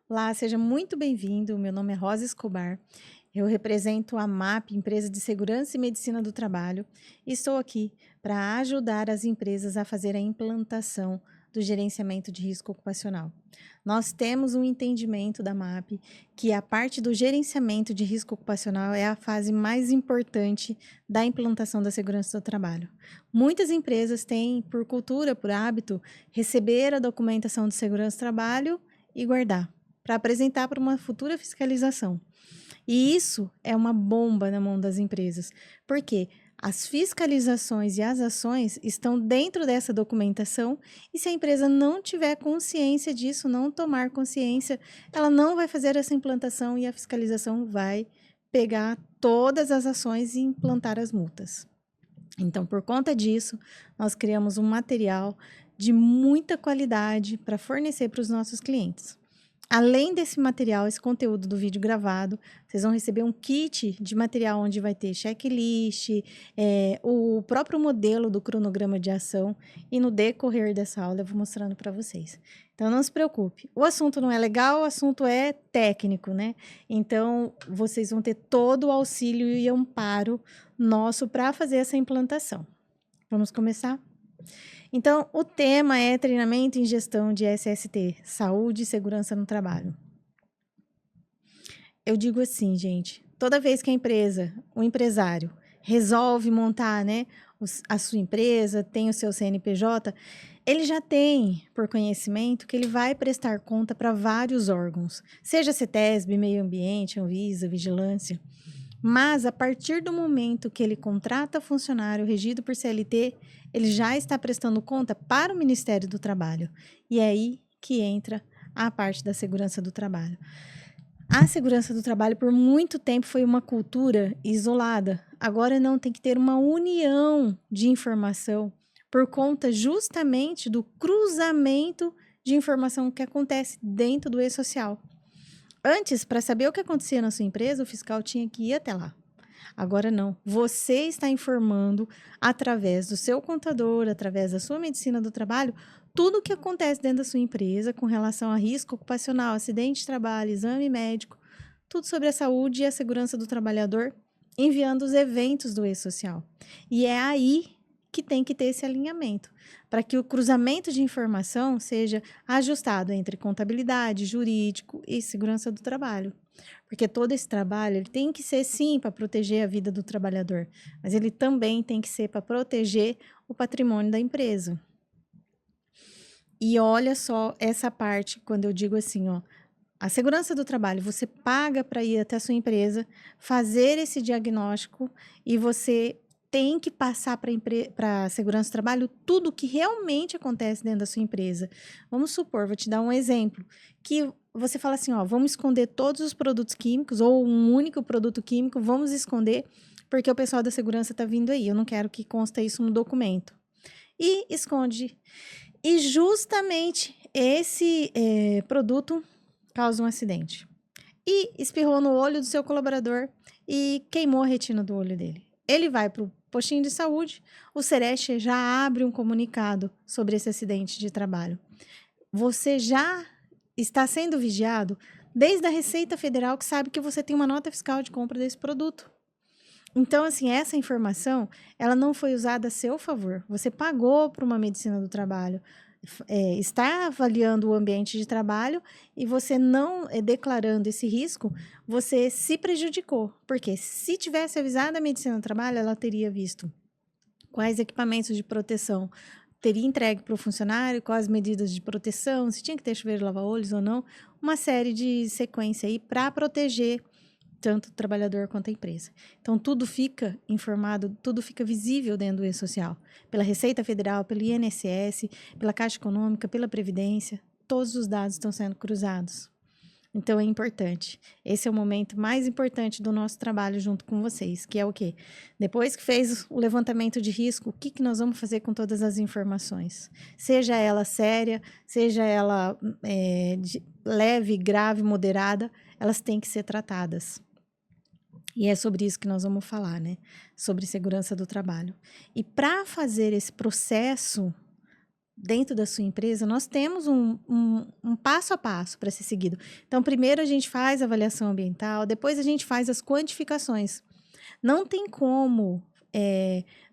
Olá, seja muito bem-vindo. Meu nome é Rosa Escobar. Eu represento a MAP, Empresa de Segurança e Medicina do Trabalho, e estou aqui para ajudar as empresas a fazer a implantação do gerenciamento de risco ocupacional. Nós temos um entendimento da MAP que a parte do gerenciamento de risco ocupacional é a fase mais importante da implantação da segurança do trabalho. Muitas empresas têm, por cultura, por hábito, receber a documentação de segurança do trabalho e guardar para apresentar para uma futura fiscalização. E isso é uma bomba na mão das empresas, porque as fiscalizações e as ações estão dentro dessa documentação e se a empresa não tiver consciência disso, não tomar consciência, ela não vai fazer essa implantação e a fiscalização vai pegar todas as ações e implantar as multas. Então, por conta disso, nós criamos um material de muita qualidade para fornecer para os nossos clientes. Além desse material, esse conteúdo do vídeo gravado, vocês vão receber um kit de material onde vai ter checklist, o próprio modelo do cronograma de ação e no decorrer dessa aula eu vou mostrando para vocês. Então, não se preocupe. O assunto não é legal, o assunto é técnico, né? Então, vocês vão ter todo o auxílio e amparo nosso para fazer essa implantação. Vamos começar? Então, o tema é treinamento em gestão de SST, saúde e segurança no trabalho. Eu digo assim, gente, toda vez que a empresa, o empresário, resolve montar, né, a sua empresa, tem o seu CNPJ, ele já tem, por conhecimento, que ele vai prestar conta para vários órgãos, seja CETESB, Meio Ambiente, Anvisa, Vigilância. Mas, a partir do momento que ele contrata funcionário regido por CLT, ele já está prestando conta para o Ministério do Trabalho. E é aí que entra a parte da segurança do trabalho. A segurança do trabalho, por muito tempo, foi uma cultura isolada. Agora não, tem que ter uma união de informação por conta justamente do cruzamento de informação que acontece dentro do e-social. Antes, para saber o que acontecia na sua empresa, o fiscal tinha que ir até lá. Agora não. Você está informando através do seu contador, através da sua medicina do trabalho, tudo o que acontece dentro da sua empresa com relação a risco ocupacional, acidente de trabalho, exame médico, tudo sobre a saúde e a segurança do trabalhador, enviando os eventos do e-social. E é aí que tem que ter esse alinhamento, para que o cruzamento de informação seja ajustado entre contabilidade, jurídico e segurança do trabalho. Porque todo esse trabalho ele tem que ser, sim, para proteger a vida do trabalhador, mas ele também tem que ser para proteger o patrimônio da empresa. E olha só essa parte, quando eu digo assim, ó, a segurança do trabalho, você paga para ir até a sua empresa, fazer esse diagnóstico e você tem que passar para a segurança do trabalho tudo o que realmente acontece dentro da sua empresa. Vamos supor, vou te dar um exemplo, que você fala assim, ó, vamos esconder todos os produtos químicos ou um único produto químico, vamos esconder porque o pessoal da segurança está vindo aí, eu não quero que consta isso no documento. E esconde. E justamente esse produto causa um acidente. E espirrou no olho do seu colaborador e queimou a retina do olho dele. Ele vai para o postinho de saúde, o Sereste já abre um comunicado sobre esse acidente de trabalho. Você já está sendo vigiado desde a Receita Federal, que sabe que você tem uma nota fiscal de compra desse produto. Então, assim, essa informação, ela não foi usada a seu favor. Você pagou para uma medicina do trabalho, está avaliando o ambiente de trabalho e você não declarando esse risco, você se prejudicou. Porque se tivesse avisado a medicina do trabalho, ela teria visto quais equipamentos de proteção teria entregue para o funcionário, quais medidas de proteção, se tinha que ter chuveiro lava-olhos ou não, uma série de sequência aí para proteger tanto o trabalhador quanto a empresa. Então, tudo fica informado, tudo fica visível dentro do e-social. Pela Receita Federal, pelo INSS, pela Caixa Econômica, pela Previdência, todos os dados estão sendo cruzados. Então, é importante. Esse é o momento mais importante do nosso trabalho junto com vocês, que é o quê? Depois que fez o levantamento de risco, o que nós vamos fazer com todas as informações? Seja ela séria, seja ela leve, grave, moderada, elas têm que ser tratadas. E é sobre isso que nós vamos falar, né? Sobre segurança do trabalho. E para fazer esse processo dentro da sua empresa, nós temos um passo a passo para ser seguido. Então, primeiro a gente faz a avaliação ambiental, depois a gente faz as quantificações. Não tem como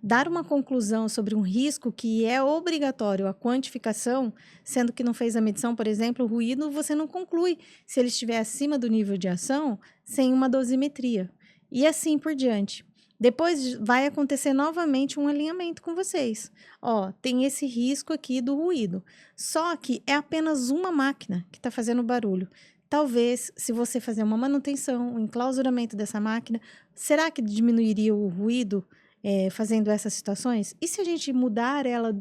dar uma conclusão sobre um risco que é obrigatório a quantificação, sendo que não fez a medição, por exemplo, o ruído, você não conclui se ele estiver acima do nível de ação sem uma dosimetria. E assim por diante. Depois vai acontecer novamente um alinhamento com vocês. Ó, tem esse risco aqui do ruído. Só que é apenas uma máquina que está fazendo barulho. Talvez, se você fazer uma manutenção, um enclausuramento dessa máquina, será que diminuiria o ruído fazendo essas situações? E se a gente mudar ela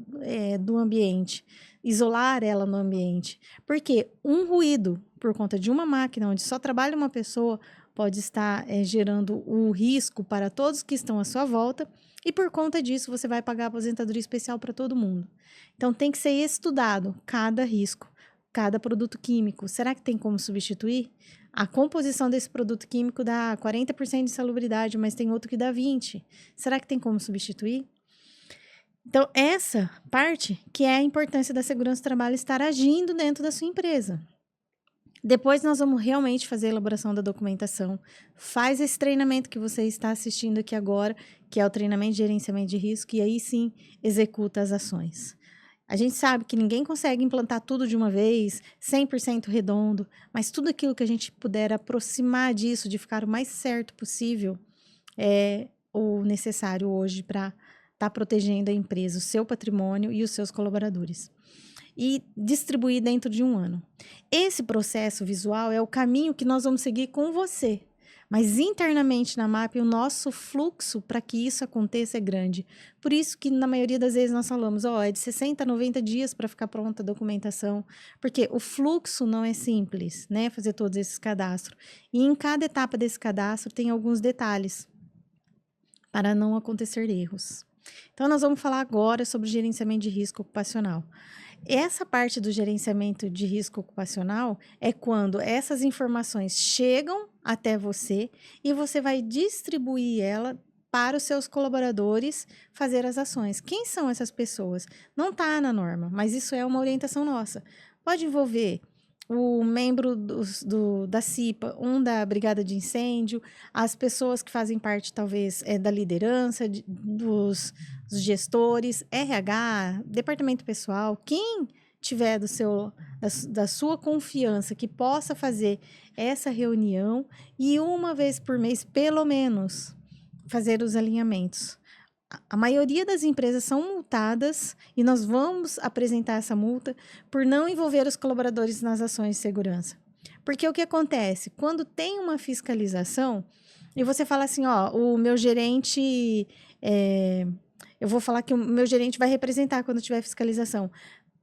do ambiente, isolar ela no ambiente? Porque um ruído, por conta de uma máquina onde só trabalha uma pessoa, pode estar gerando o risco para todos que estão à sua volta, e por conta disso você vai pagar aposentadoria especial para todo mundo. Então tem que ser estudado cada risco, cada produto químico. Será que tem como substituir? A composição desse produto químico dá 40% de salubridade, mas tem outro que dá 20%. Será que tem como substituir? Então, essa parte que é a importância da segurança do trabalho estar agindo dentro da sua empresa. Depois nós vamos realmente fazer a elaboração da documentação. Faz esse treinamento que você está assistindo aqui agora, que é o treinamento de gerenciamento de risco, e aí sim executa as ações. A gente sabe que ninguém consegue implantar tudo de uma vez, 100% redondo, mas tudo aquilo que a gente puder aproximar disso, de ficar o mais certo possível, é o necessário hoje para estar protegendo a empresa, o seu patrimônio e os seus colaboradores. E distribuir dentro de um ano. Esse processo visual é o caminho que nós vamos seguir com você. Mas internamente na MAP, o nosso fluxo para que isso aconteça é grande. Por isso que na maioria das vezes nós falamos, é de 60 a 90 dias para ficar pronta a documentação. Porque o fluxo não é simples, né? Fazer todos esses cadastros. E em cada etapa desse cadastro tem alguns detalhes para não acontecer erros. Então, nós vamos falar agora sobre gerenciamento de risco ocupacional. Essa parte do gerenciamento de risco ocupacional é quando essas informações chegam até você e você vai distribuir ela para os seus colaboradores fazer as ações. Quem são essas pessoas? Não está na norma, mas isso é uma orientação nossa. Pode envolver o membro da CIPA, da brigada de incêndio, as pessoas que fazem parte, talvez, da liderança, dos gestores, RH, departamento pessoal, quem tiver da sua confiança que possa fazer essa reunião e uma vez por mês, pelo menos, fazer os alinhamentos. A maioria das empresas são multadas e nós vamos apresentar essa multa por não envolver os colaboradores nas ações de segurança. Porque o que acontece? Quando tem uma fiscalização e você fala assim, o meu gerente... eu vou falar que o meu gerente vai representar quando tiver fiscalização.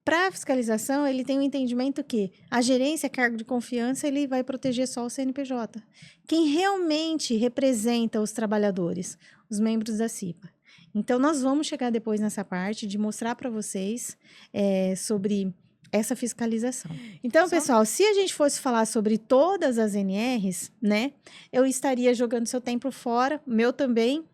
Para a fiscalização, ele tem um entendimento que a gerência, cargo de confiança, ele vai proteger só o CNPJ. Quem realmente representa os trabalhadores? Os membros da CIPA. Então, nós vamos chegar depois nessa parte de mostrar para vocês sobre essa fiscalização. Então, pessoal, se a gente fosse falar sobre todas as NRs, né, eu estaria jogando seu tempo fora, meu também.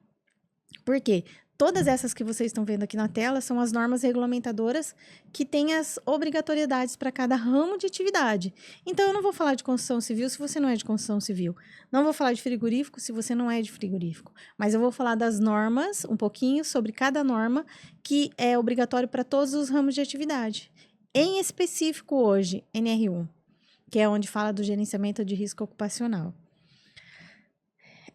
Por quê? Todas essas que vocês estão vendo aqui na tela são as normas regulamentadoras que têm as obrigatoriedades para cada ramo de atividade. Então, eu não vou falar de construção civil se você não é de construção civil. Não vou falar de frigorífico se você não é de frigorífico. Mas eu vou falar das normas, um pouquinho sobre cada norma que é obrigatório para todos os ramos de atividade. Em específico hoje, NR1, que é onde fala do gerenciamento de risco ocupacional.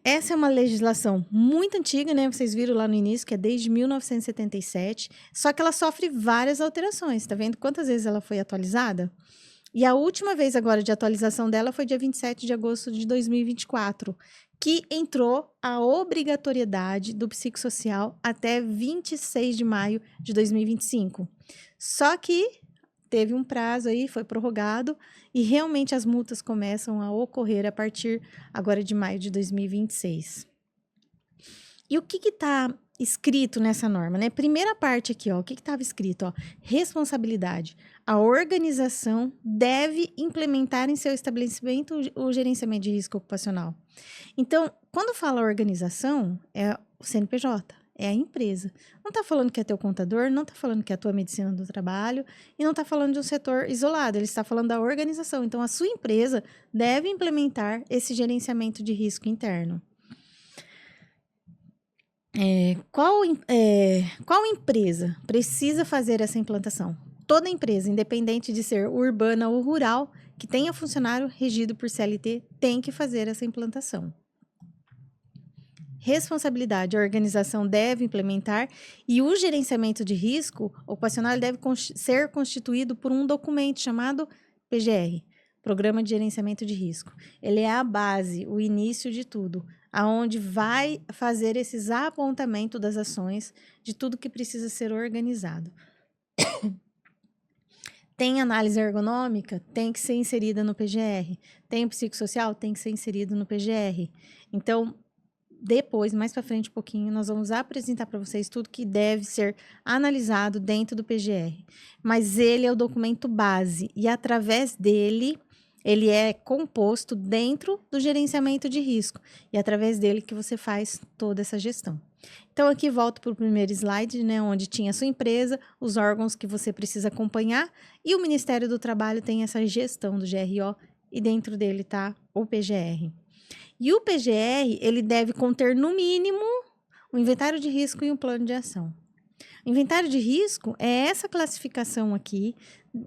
Essa é uma legislação muito antiga, né? Vocês viram lá no início, que é desde 1977, só que ela sofre várias alterações. Tá vendo quantas vezes ela foi atualizada? E a última vez agora de atualização dela foi dia 27 de agosto de 2024, que entrou a obrigatoriedade do psicossocial até 26 de maio de 2025. Só que teve um prazo aí, foi prorrogado, e realmente as multas começam a ocorrer a partir agora de maio de 2026. E o que está escrito nessa norma, né? Primeira parte aqui, o que estava escrito, responsabilidade. A organização deve implementar em seu estabelecimento o gerenciamento de risco ocupacional. Então, quando fala organização, é o CNPJ, é a empresa. Não está falando que é teu contador, não está falando que é a tua medicina do trabalho e não está falando de um setor isolado, ele está falando da organização. Então, a sua empresa deve implementar esse gerenciamento de risco interno. Qual empresa precisa fazer essa implantação? Toda empresa, independente de ser urbana ou rural, que tenha funcionário regido por CLT, tem que fazer essa implantação. Responsabilidade, a organização deve implementar e o gerenciamento de risco ocupacional deve ser constituído por um documento chamado PGR, Programa de Gerenciamento de Risco. Ele é a base, o início de tudo, aonde vai fazer esses apontamentos das ações de tudo que precisa ser organizado. Tem análise ergonômica? Tem que ser inserida no PGR. Tem o psicossocial? Tem que ser inserido no PGR. Então, depois, mais para frente um pouquinho, nós vamos apresentar para vocês tudo que deve ser analisado dentro do PGR. Mas ele é o documento base e através dele, ele é composto dentro do gerenciamento de risco. E é através dele que você faz toda essa gestão. Então, aqui volto para o primeiro slide, né, onde tinha a sua empresa, os órgãos que você precisa acompanhar e o Ministério do Trabalho tem essa gestão do GRO e dentro dele está o PGR. E o PGR, ele deve conter, no mínimo, o inventário de risco e um plano de ação. O inventário de risco é essa classificação aqui,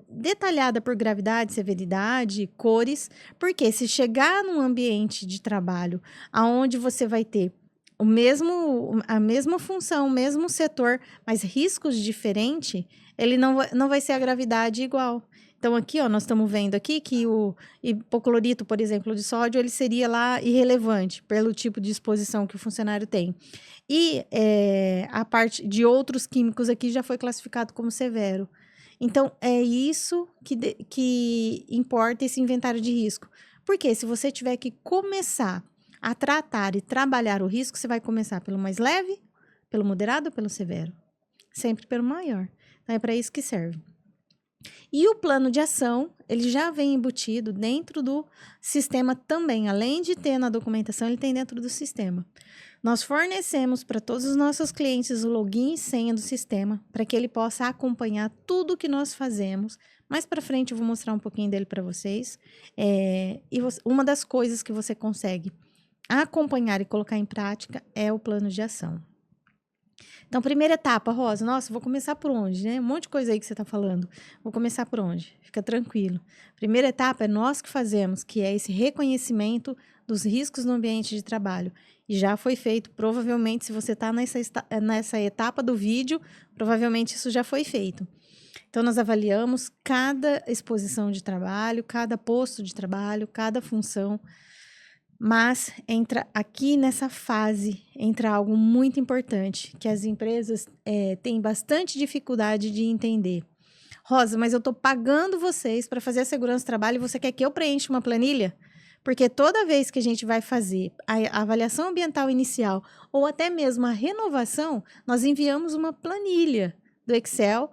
detalhada por gravidade, severidade, cores, porque se chegar num ambiente de trabalho onde você vai ter a mesma função, o mesmo setor, mas riscos diferentes, ele não vai ser a gravidade igual. Então, aqui, ó, nós estamos vendo aqui que o hipoclorito, por exemplo, de sódio, ele seria lá irrelevante pelo tipo de exposição que o funcionário tem. E a parte de outros químicos aqui já foi classificado como severo. Então, é isso que importa esse inventário de risco. Porque se você tiver que começar a tratar e trabalhar o risco, você vai começar pelo mais leve, pelo moderado ou pelo severo? Sempre pelo maior. Então, é para isso que serve. E o plano de ação, ele já vem embutido dentro do sistema também. Além de ter na documentação, ele tem dentro do sistema. Nós fornecemos para todos os nossos clientes o login e senha do sistema, para que ele possa acompanhar tudo que nós fazemos. Mais para frente eu vou mostrar um pouquinho dele para vocês. Uma das coisas que você consegue acompanhar e colocar em prática é o plano de ação. Então, primeira etapa, Rosa, nossa, vou começar por onde, né? Um monte de coisa aí que você está falando. Vou começar por onde? Fica tranquilo. Primeira etapa é nós que fazemos, que é esse reconhecimento dos riscos no ambiente de trabalho. E já foi feito, provavelmente, se você está nessa etapa do vídeo, provavelmente isso já foi feito. Então, nós avaliamos cada exposição de trabalho, cada posto de trabalho, cada função. Mas entra aqui nessa fase, entra algo muito importante, que as empresas têm bastante dificuldade de entender. Rosa, mas eu estou pagando vocês para fazer a segurança do trabalho e você quer que eu preencha uma planilha? Porque toda vez que a gente vai fazer a avaliação ambiental inicial ou até mesmo a renovação, nós enviamos uma planilha do Excel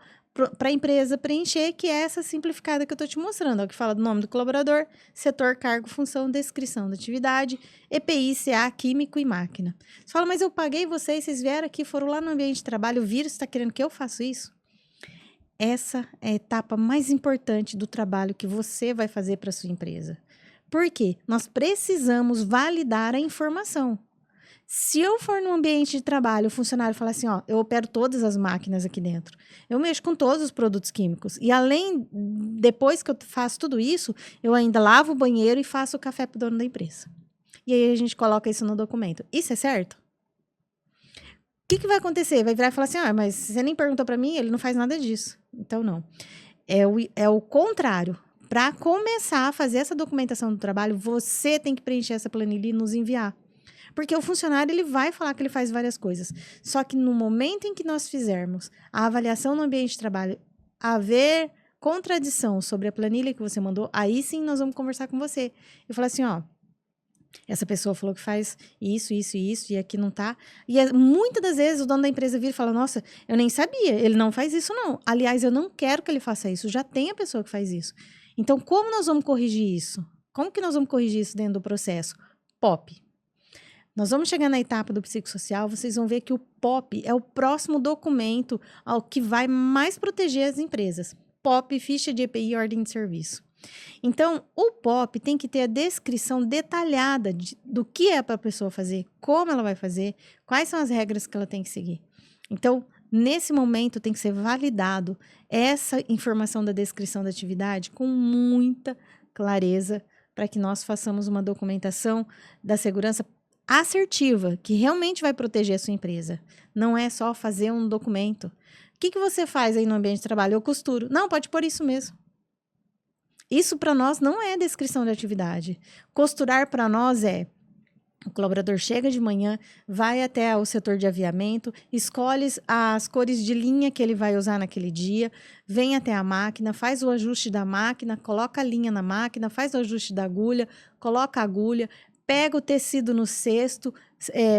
para a empresa preencher, que é essa simplificada que eu estou te mostrando, ó, que fala do nome do colaborador, setor, cargo, função, descrição da atividade, EPI, CA, químico e máquina. Você fala, mas eu paguei vocês vieram aqui, foram lá no ambiente de trabalho, o vírus está querendo que eu faça isso? Essa é a etapa mais importante do trabalho que você vai fazer para sua empresa. Por quê? Nós precisamos validar a informação. Se eu for num ambiente de trabalho, o funcionário fala assim, ó, eu opero todas as máquinas aqui dentro, eu mexo com todos os produtos químicos, e depois que eu faço tudo isso, eu ainda lavo o banheiro e faço o café pro dono da empresa. E aí a gente coloca isso no documento. Isso é certo? O que vai acontecer? Vai virar e falar assim, ah, mas você nem perguntou para mim, ele não faz nada disso. Então, não. É o contrário. Para começar a fazer essa documentação do trabalho, você tem que preencher essa planilha e nos enviar. Porque o funcionário, ele vai falar que ele faz várias coisas. Só que no momento em que nós fizermos a avaliação no ambiente de trabalho, haver contradição sobre a planilha que você mandou, aí sim nós vamos conversar com você. E falar assim, ó, essa pessoa falou que faz isso, isso e isso, e aqui não tá. E muitas das vezes o dono da empresa vira e fala, nossa, eu nem sabia, ele não faz isso não. Aliás, eu não quero que ele faça isso, já tem a pessoa que faz isso. Então, como nós vamos corrigir isso? Como que nós vamos corrigir isso dentro do processo? POP. Nós vamos chegar na etapa do psicossocial, vocês vão ver que o POP é o próximo documento ao que vai mais proteger as empresas. POP, ficha de EPI e ordem de serviço. Então, o POP tem que ter a descrição detalhada do que é para a pessoa fazer, como ela vai fazer, quais são as regras que ela tem que seguir. Então, nesse momento, tem que ser validado essa informação da descrição da atividade com muita clareza para que nós façamos uma documentação da segurança assertiva, que realmente vai proteger a sua empresa. Não é só fazer um documento. O que você faz aí no ambiente de trabalho? Eu costuro. Não, pode pôr isso mesmo. Isso para nós não é descrição de atividade. Costurar para nós é: o colaborador chega de manhã, vai até o setor de aviamento, escolhe as cores de linha que ele vai usar naquele dia, vem até a máquina, faz o ajuste da máquina, coloca a linha na máquina, faz o ajuste da agulha, coloca a agulha, pega o tecido no cesto,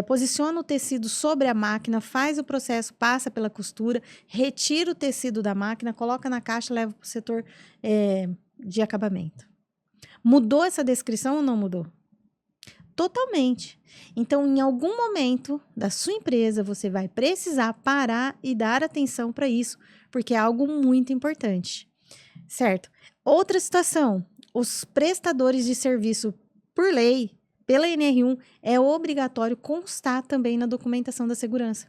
posiciona o tecido sobre a máquina, faz o processo, passa pela costura, retira o tecido da máquina, coloca na caixa, leva para o setor de acabamento. Mudou essa descrição ou não mudou? Totalmente. Então, em algum momento da sua empresa, você vai precisar parar e dar atenção para isso, porque é algo muito importante, certo? Outra situação, os prestadores de serviço, por lei, pela NR1, é obrigatório constar também na documentação da segurança.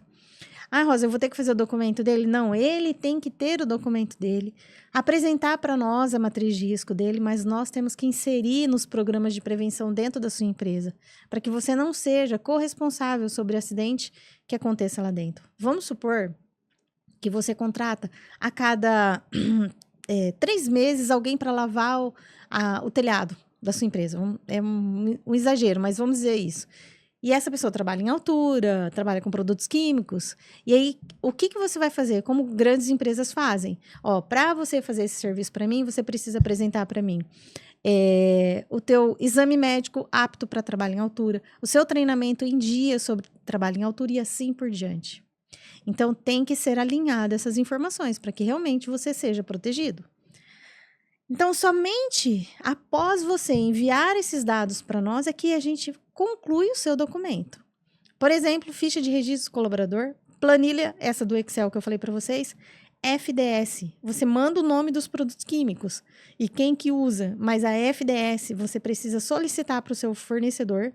Ah, Rosa, eu vou ter que fazer o documento dele? Não, ele tem que ter o documento dele, apresentar para nós a matriz de risco dele, mas nós temos que inserir nos programas de prevenção dentro da sua empresa, para que você não seja corresponsável sobre o acidente que aconteça lá dentro. Vamos supor que você contrata a cada 3 meses alguém para lavar o telhado da sua empresa. É um exagero, mas vamos dizer isso. E essa pessoa trabalha em altura, trabalha com produtos químicos. E aí, o que você vai fazer? Como grandes empresas fazem? Para você fazer esse serviço para mim, você precisa apresentar para mim o teu exame médico apto para trabalho em altura, o seu treinamento em dia sobre trabalho em altura e assim por diante. Então, tem que ser alinhada essas informações para que realmente você seja protegido. Então, somente após você enviar esses dados para nós é que a gente conclui o seu documento. Por exemplo, ficha de registro do colaborador, planilha, essa do Excel que eu falei para vocês, FDS. Você manda o nome dos produtos químicos e quem que usa, mas a FDS você precisa solicitar para o seu fornecedor,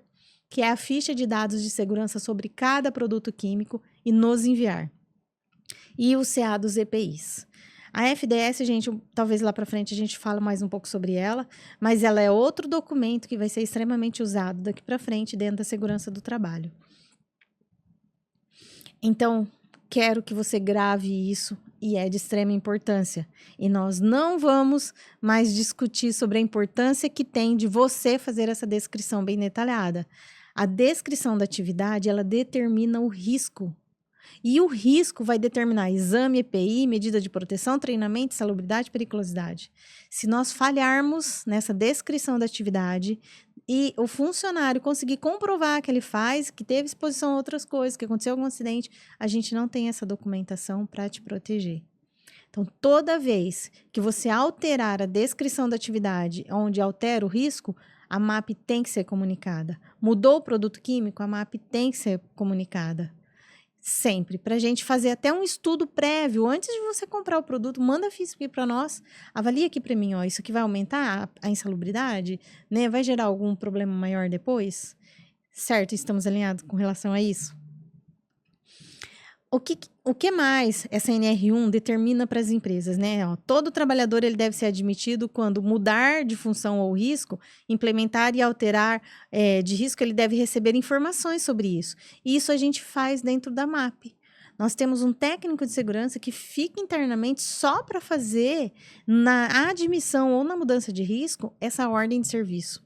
que é a ficha de dados de segurança sobre cada produto químico, e nos enviar. E o CA dos EPIs. A FDS, gente, talvez lá para frente a gente fale mais um pouco sobre ela, mas ela é outro documento que vai ser extremamente usado daqui para frente dentro da segurança do trabalho. Então, quero que você grave isso e é de extrema importância. E nós não vamos mais discutir sobre a importância que tem de você fazer essa descrição bem detalhada. A descrição da atividade, ela determina o risco. E o risco vai determinar exame, EPI, medida de proteção, treinamento, salubridade e periculosidade. Se nós falharmos nessa descrição da atividade e o funcionário conseguir comprovar que ele faz, que teve exposição a outras coisas, que aconteceu algum acidente, a gente não tem essa documentação para te proteger. Então, toda vez que você alterar a descrição da atividade, onde altera o risco, a MAP tem que ser comunicada. Mudou o produto químico, a MAP tem que ser comunicada. Sempre, para a gente fazer até um estudo prévio, antes de você comprar o produto, manda a FISP para nós, avalia aqui para mim, isso aqui vai aumentar a insalubridade, né? Vai gerar algum problema maior depois? Certo, estamos alinhados com relação a isso? O que mais essa NR1 determina para as empresas, né? Todo trabalhador ele deve ser admitido quando mudar de função ou risco, implementar e alterar de risco, ele deve receber informações sobre isso. E isso a gente faz dentro da MAP. Nós temos um técnico de segurança que fica internamente só para fazer na admissão ou na mudança de risco essa ordem de serviço.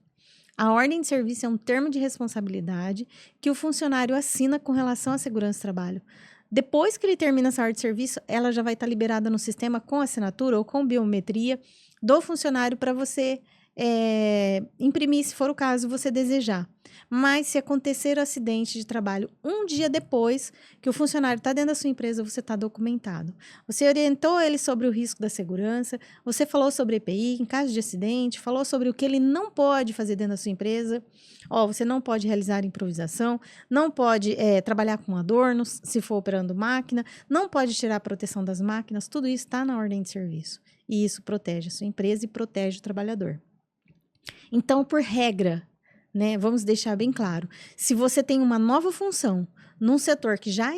A ordem de serviço é um termo de responsabilidade que o funcionário assina com relação à segurança do trabalho. Depois que ele termina essa ordem de serviço, ela já vai estar liberada no sistema com assinatura ou com biometria do funcionário para você imprimir, se for o caso, você desejar. Mas se acontecer o acidente de trabalho um dia depois que o funcionário está dentro da sua empresa, você está documentado. Você orientou ele sobre o risco da segurança, você falou sobre EPI em caso de acidente, falou sobre o que ele não pode fazer dentro da sua empresa. Você não pode realizar improvisação, não pode trabalhar com adornos, se for operando máquina, não pode tirar a proteção das máquinas, tudo isso está na ordem de serviço. E isso protege a sua empresa e protege o trabalhador. Então, por regra, né, vamos deixar bem claro, se você tem uma nova função num setor que já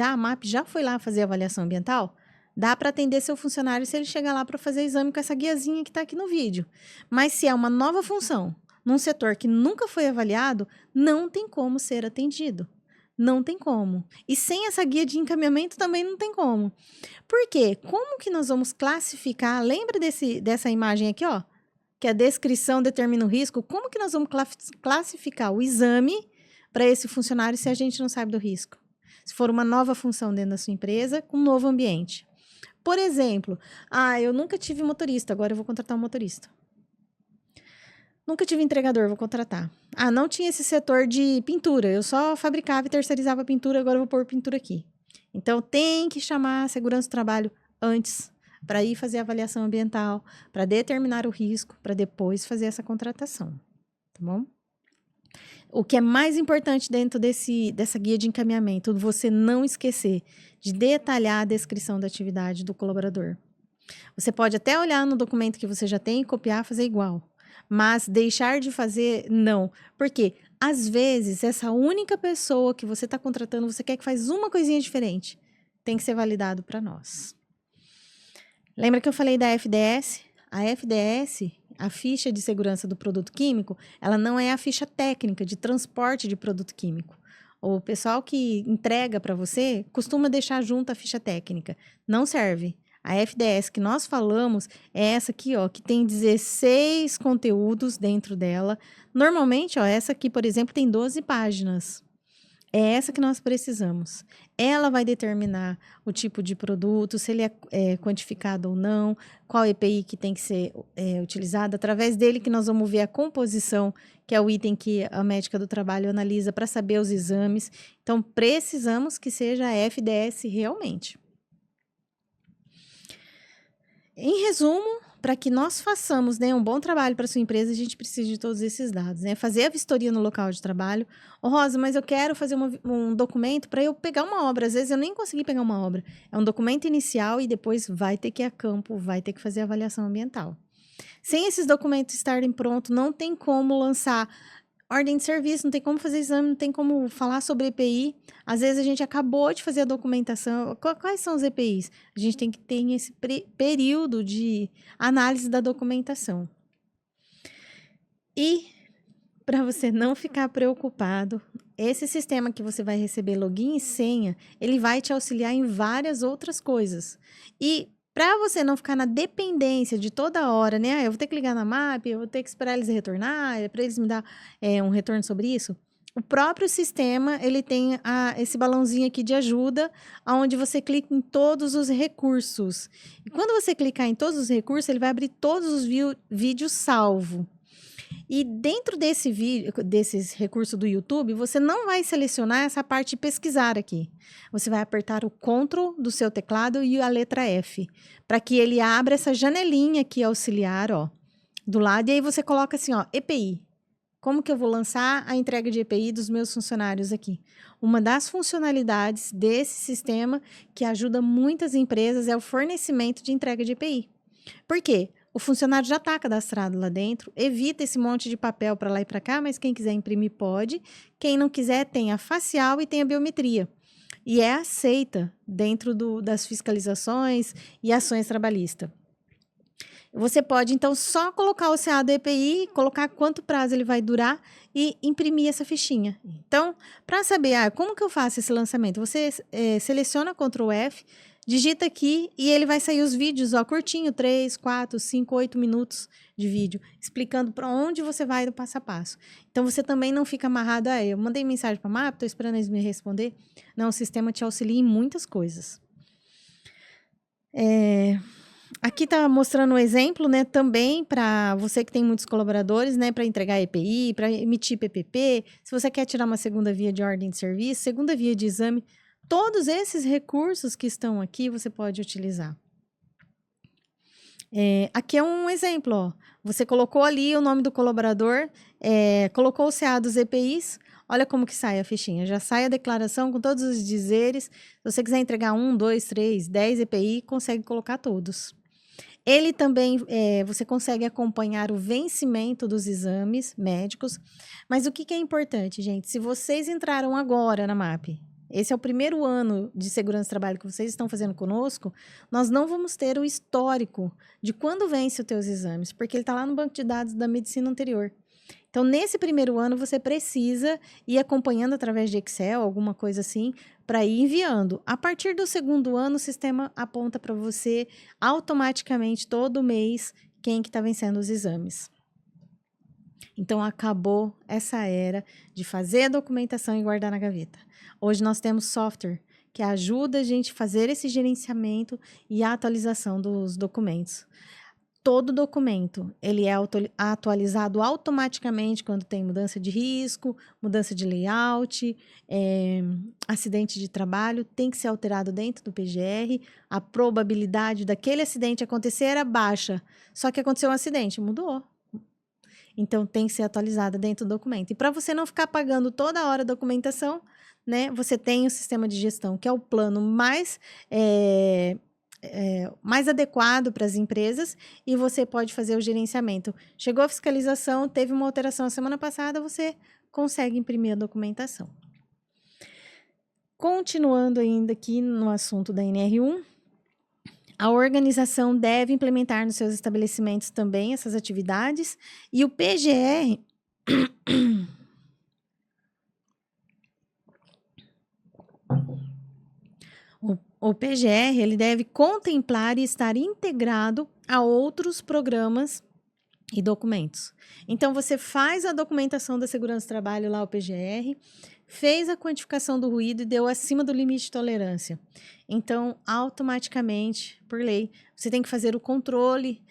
a MAP já foi lá fazer avaliação ambiental, dá para atender seu funcionário se ele chegar lá para fazer exame com essa guiazinha que está aqui no vídeo. Mas se é uma nova função num setor que nunca foi avaliado, não tem como ser atendido. Não tem como. E sem essa guia de encaminhamento também não tem como. Por quê? Como que nós vamos classificar? Lembra dessa imagem aqui, ó? Que a descrição determina o risco. Como que nós vamos classificar o exame para esse funcionário se a gente não sabe do risco? Se for uma nova função dentro da sua empresa, com um novo ambiente. Por exemplo, eu nunca tive motorista, agora eu vou contratar um motorista. Nunca tive entregador, vou contratar. Não tinha esse setor de pintura, eu só fabricava e terceirizava a pintura, agora eu vou pôr pintura aqui. Então, tem que chamar a segurança do trabalho antes, para ir fazer a avaliação ambiental, para determinar o risco, para depois fazer essa contratação, tá bom? O que é mais importante dentro dessa guia de encaminhamento, você não esquecer de detalhar a descrição da atividade do colaborador. Você pode até olhar no documento que você já tem e copiar, fazer igual. Mas deixar de fazer, não. Por quê? Às vezes, essa única pessoa que você está contratando, você quer que faz uma coisinha diferente. Tem que ser validado para nós. Lembra que eu falei da FDS? A FDS, a ficha de segurança do produto químico, ela não é a ficha técnica de transporte de produto químico. O pessoal que entrega para você costuma deixar junto a ficha técnica. Não serve. A FDS que nós falamos é essa aqui, ó, que tem 16 conteúdos dentro dela. Normalmente, ó, essa aqui, por exemplo, tem 12 páginas. É essa que nós precisamos. Ela vai determinar o tipo de produto, se ele é quantificado ou não, qual EPI que tem que ser utilizado. Através dele que nós vamos ver a composição, que é o item que a médica do trabalho analisa para saber os exames. Então, precisamos que seja a FDS realmente. Em resumo, para que nós façamos, né, um bom trabalho para sua empresa, a gente precisa de todos esses dados, né? Fazer a vistoria no local de trabalho. Rosa, mas eu quero fazer um documento para eu pegar uma obra. Às vezes eu nem consegui pegar uma obra. É um documento inicial e depois vai ter que ir a campo, vai ter que fazer a avaliação ambiental. Sem esses documentos estarem prontos, não tem como lançar ordem de serviço, não tem como fazer exame, não tem como falar sobre EPI. Às vezes a gente acabou de fazer a documentação. Quais são os EPIs? A gente tem que ter esse período de análise da documentação. E, para você não ficar preocupado, esse sistema que você vai receber login e senha, ele vai te auxiliar em várias outras coisas. E para você não ficar na dependência de toda hora, né? Eu vou ter que ligar na MAP, eu vou ter que esperar eles retornar, para eles me dar um retorno sobre isso. O próprio sistema, ele tem esse balãozinho aqui de ajuda, onde você clica em todos os recursos. E quando você clicar em todos os recursos, ele vai abrir todos os vídeos salvo. E dentro desses recursos do YouTube, você não vai selecionar essa parte de pesquisar aqui. Você vai apertar o Ctrl do seu teclado e a letra F, para que ele abra essa janelinha aqui auxiliar, ó, do lado. E aí você coloca assim, ó, EPI. Como que eu vou lançar a entrega de EPI dos meus funcionários aqui? Uma das funcionalidades desse sistema que ajuda muitas empresas é o fornecimento de entrega de EPI. Por quê? O funcionário já está cadastrado lá dentro, evita esse monte de papel para lá e para cá, mas quem quiser imprimir pode. Quem não quiser tem a facial e tem a biometria. E é aceita dentro das fiscalizações e ações trabalhistas. Você pode, então, só colocar o CA do EPI, colocar quanto prazo ele vai durar e imprimir essa fichinha. Então, para saber, como que eu faço esse lançamento? Você seleciona Ctrl F, digita aqui e ele vai sair os vídeos, ó, curtinho, 3, 4, 5, 8 minutos de vídeo, explicando para onde você vai do passo a passo. Então, você também não fica amarrado, eu mandei mensagem para a MAP, estou esperando eles me responder. Não, o sistema te auxilia em muitas coisas. Aqui está mostrando um exemplo, né, também para você que tem muitos colaboradores, né, para entregar EPI, para emitir PPP, se você quer tirar uma segunda via de ordem de serviço, segunda via de exame, todos esses recursos que estão aqui você pode utilizar. Aqui é um exemplo, ó. Você colocou ali o nome do colaborador, colocou o CA dos EPIs, olha como que sai a fichinha. Já sai a declaração com todos os dizeres. Se você quiser entregar 1, 2, 3, 10 EPI, consegue colocar todos. Ele também, você consegue acompanhar o vencimento dos exames médicos. Mas o que é importante, gente? Se vocês entraram agora na MAP, esse é o primeiro ano de segurança do trabalho que vocês estão fazendo conosco, nós não vamos ter o histórico de quando vence os teus exames, porque ele está lá no banco de dados da medicina anterior. Então, nesse primeiro ano, você precisa ir acompanhando através de Excel, alguma coisa assim, para ir enviando. A partir do segundo ano, o sistema aponta para você automaticamente, todo mês, quem que está vencendo os exames. Então, acabou essa era de fazer a documentação e guardar na gaveta. Hoje nós temos software que ajuda a gente a fazer esse gerenciamento e a atualização dos documentos. Todo documento, ele é atualizado automaticamente quando tem mudança de risco, mudança de layout, acidente de trabalho, tem que ser alterado dentro do PGR. A probabilidade daquele acidente acontecer era baixa, só que aconteceu um acidente, mudou. Então, tem que ser atualizada dentro do documento. E para você não ficar pagando toda hora a documentação, né, você tem o sistema de gestão, que é o plano mais adequado para as empresas, e você pode fazer o gerenciamento. Chegou a fiscalização, teve uma alteração a semana passada, você consegue imprimir a documentação. Continuando ainda aqui no assunto da NR1, a organização deve implementar nos seus estabelecimentos também essas atividades, e o PGR o PGR, ele deve contemplar e estar integrado a outros programas e documentos. Então, você faz a documentação da segurança do trabalho lá, o PGR, fez a quantificação do ruído e deu acima do limite de tolerância. Então, automaticamente, por lei, você tem que fazer o controle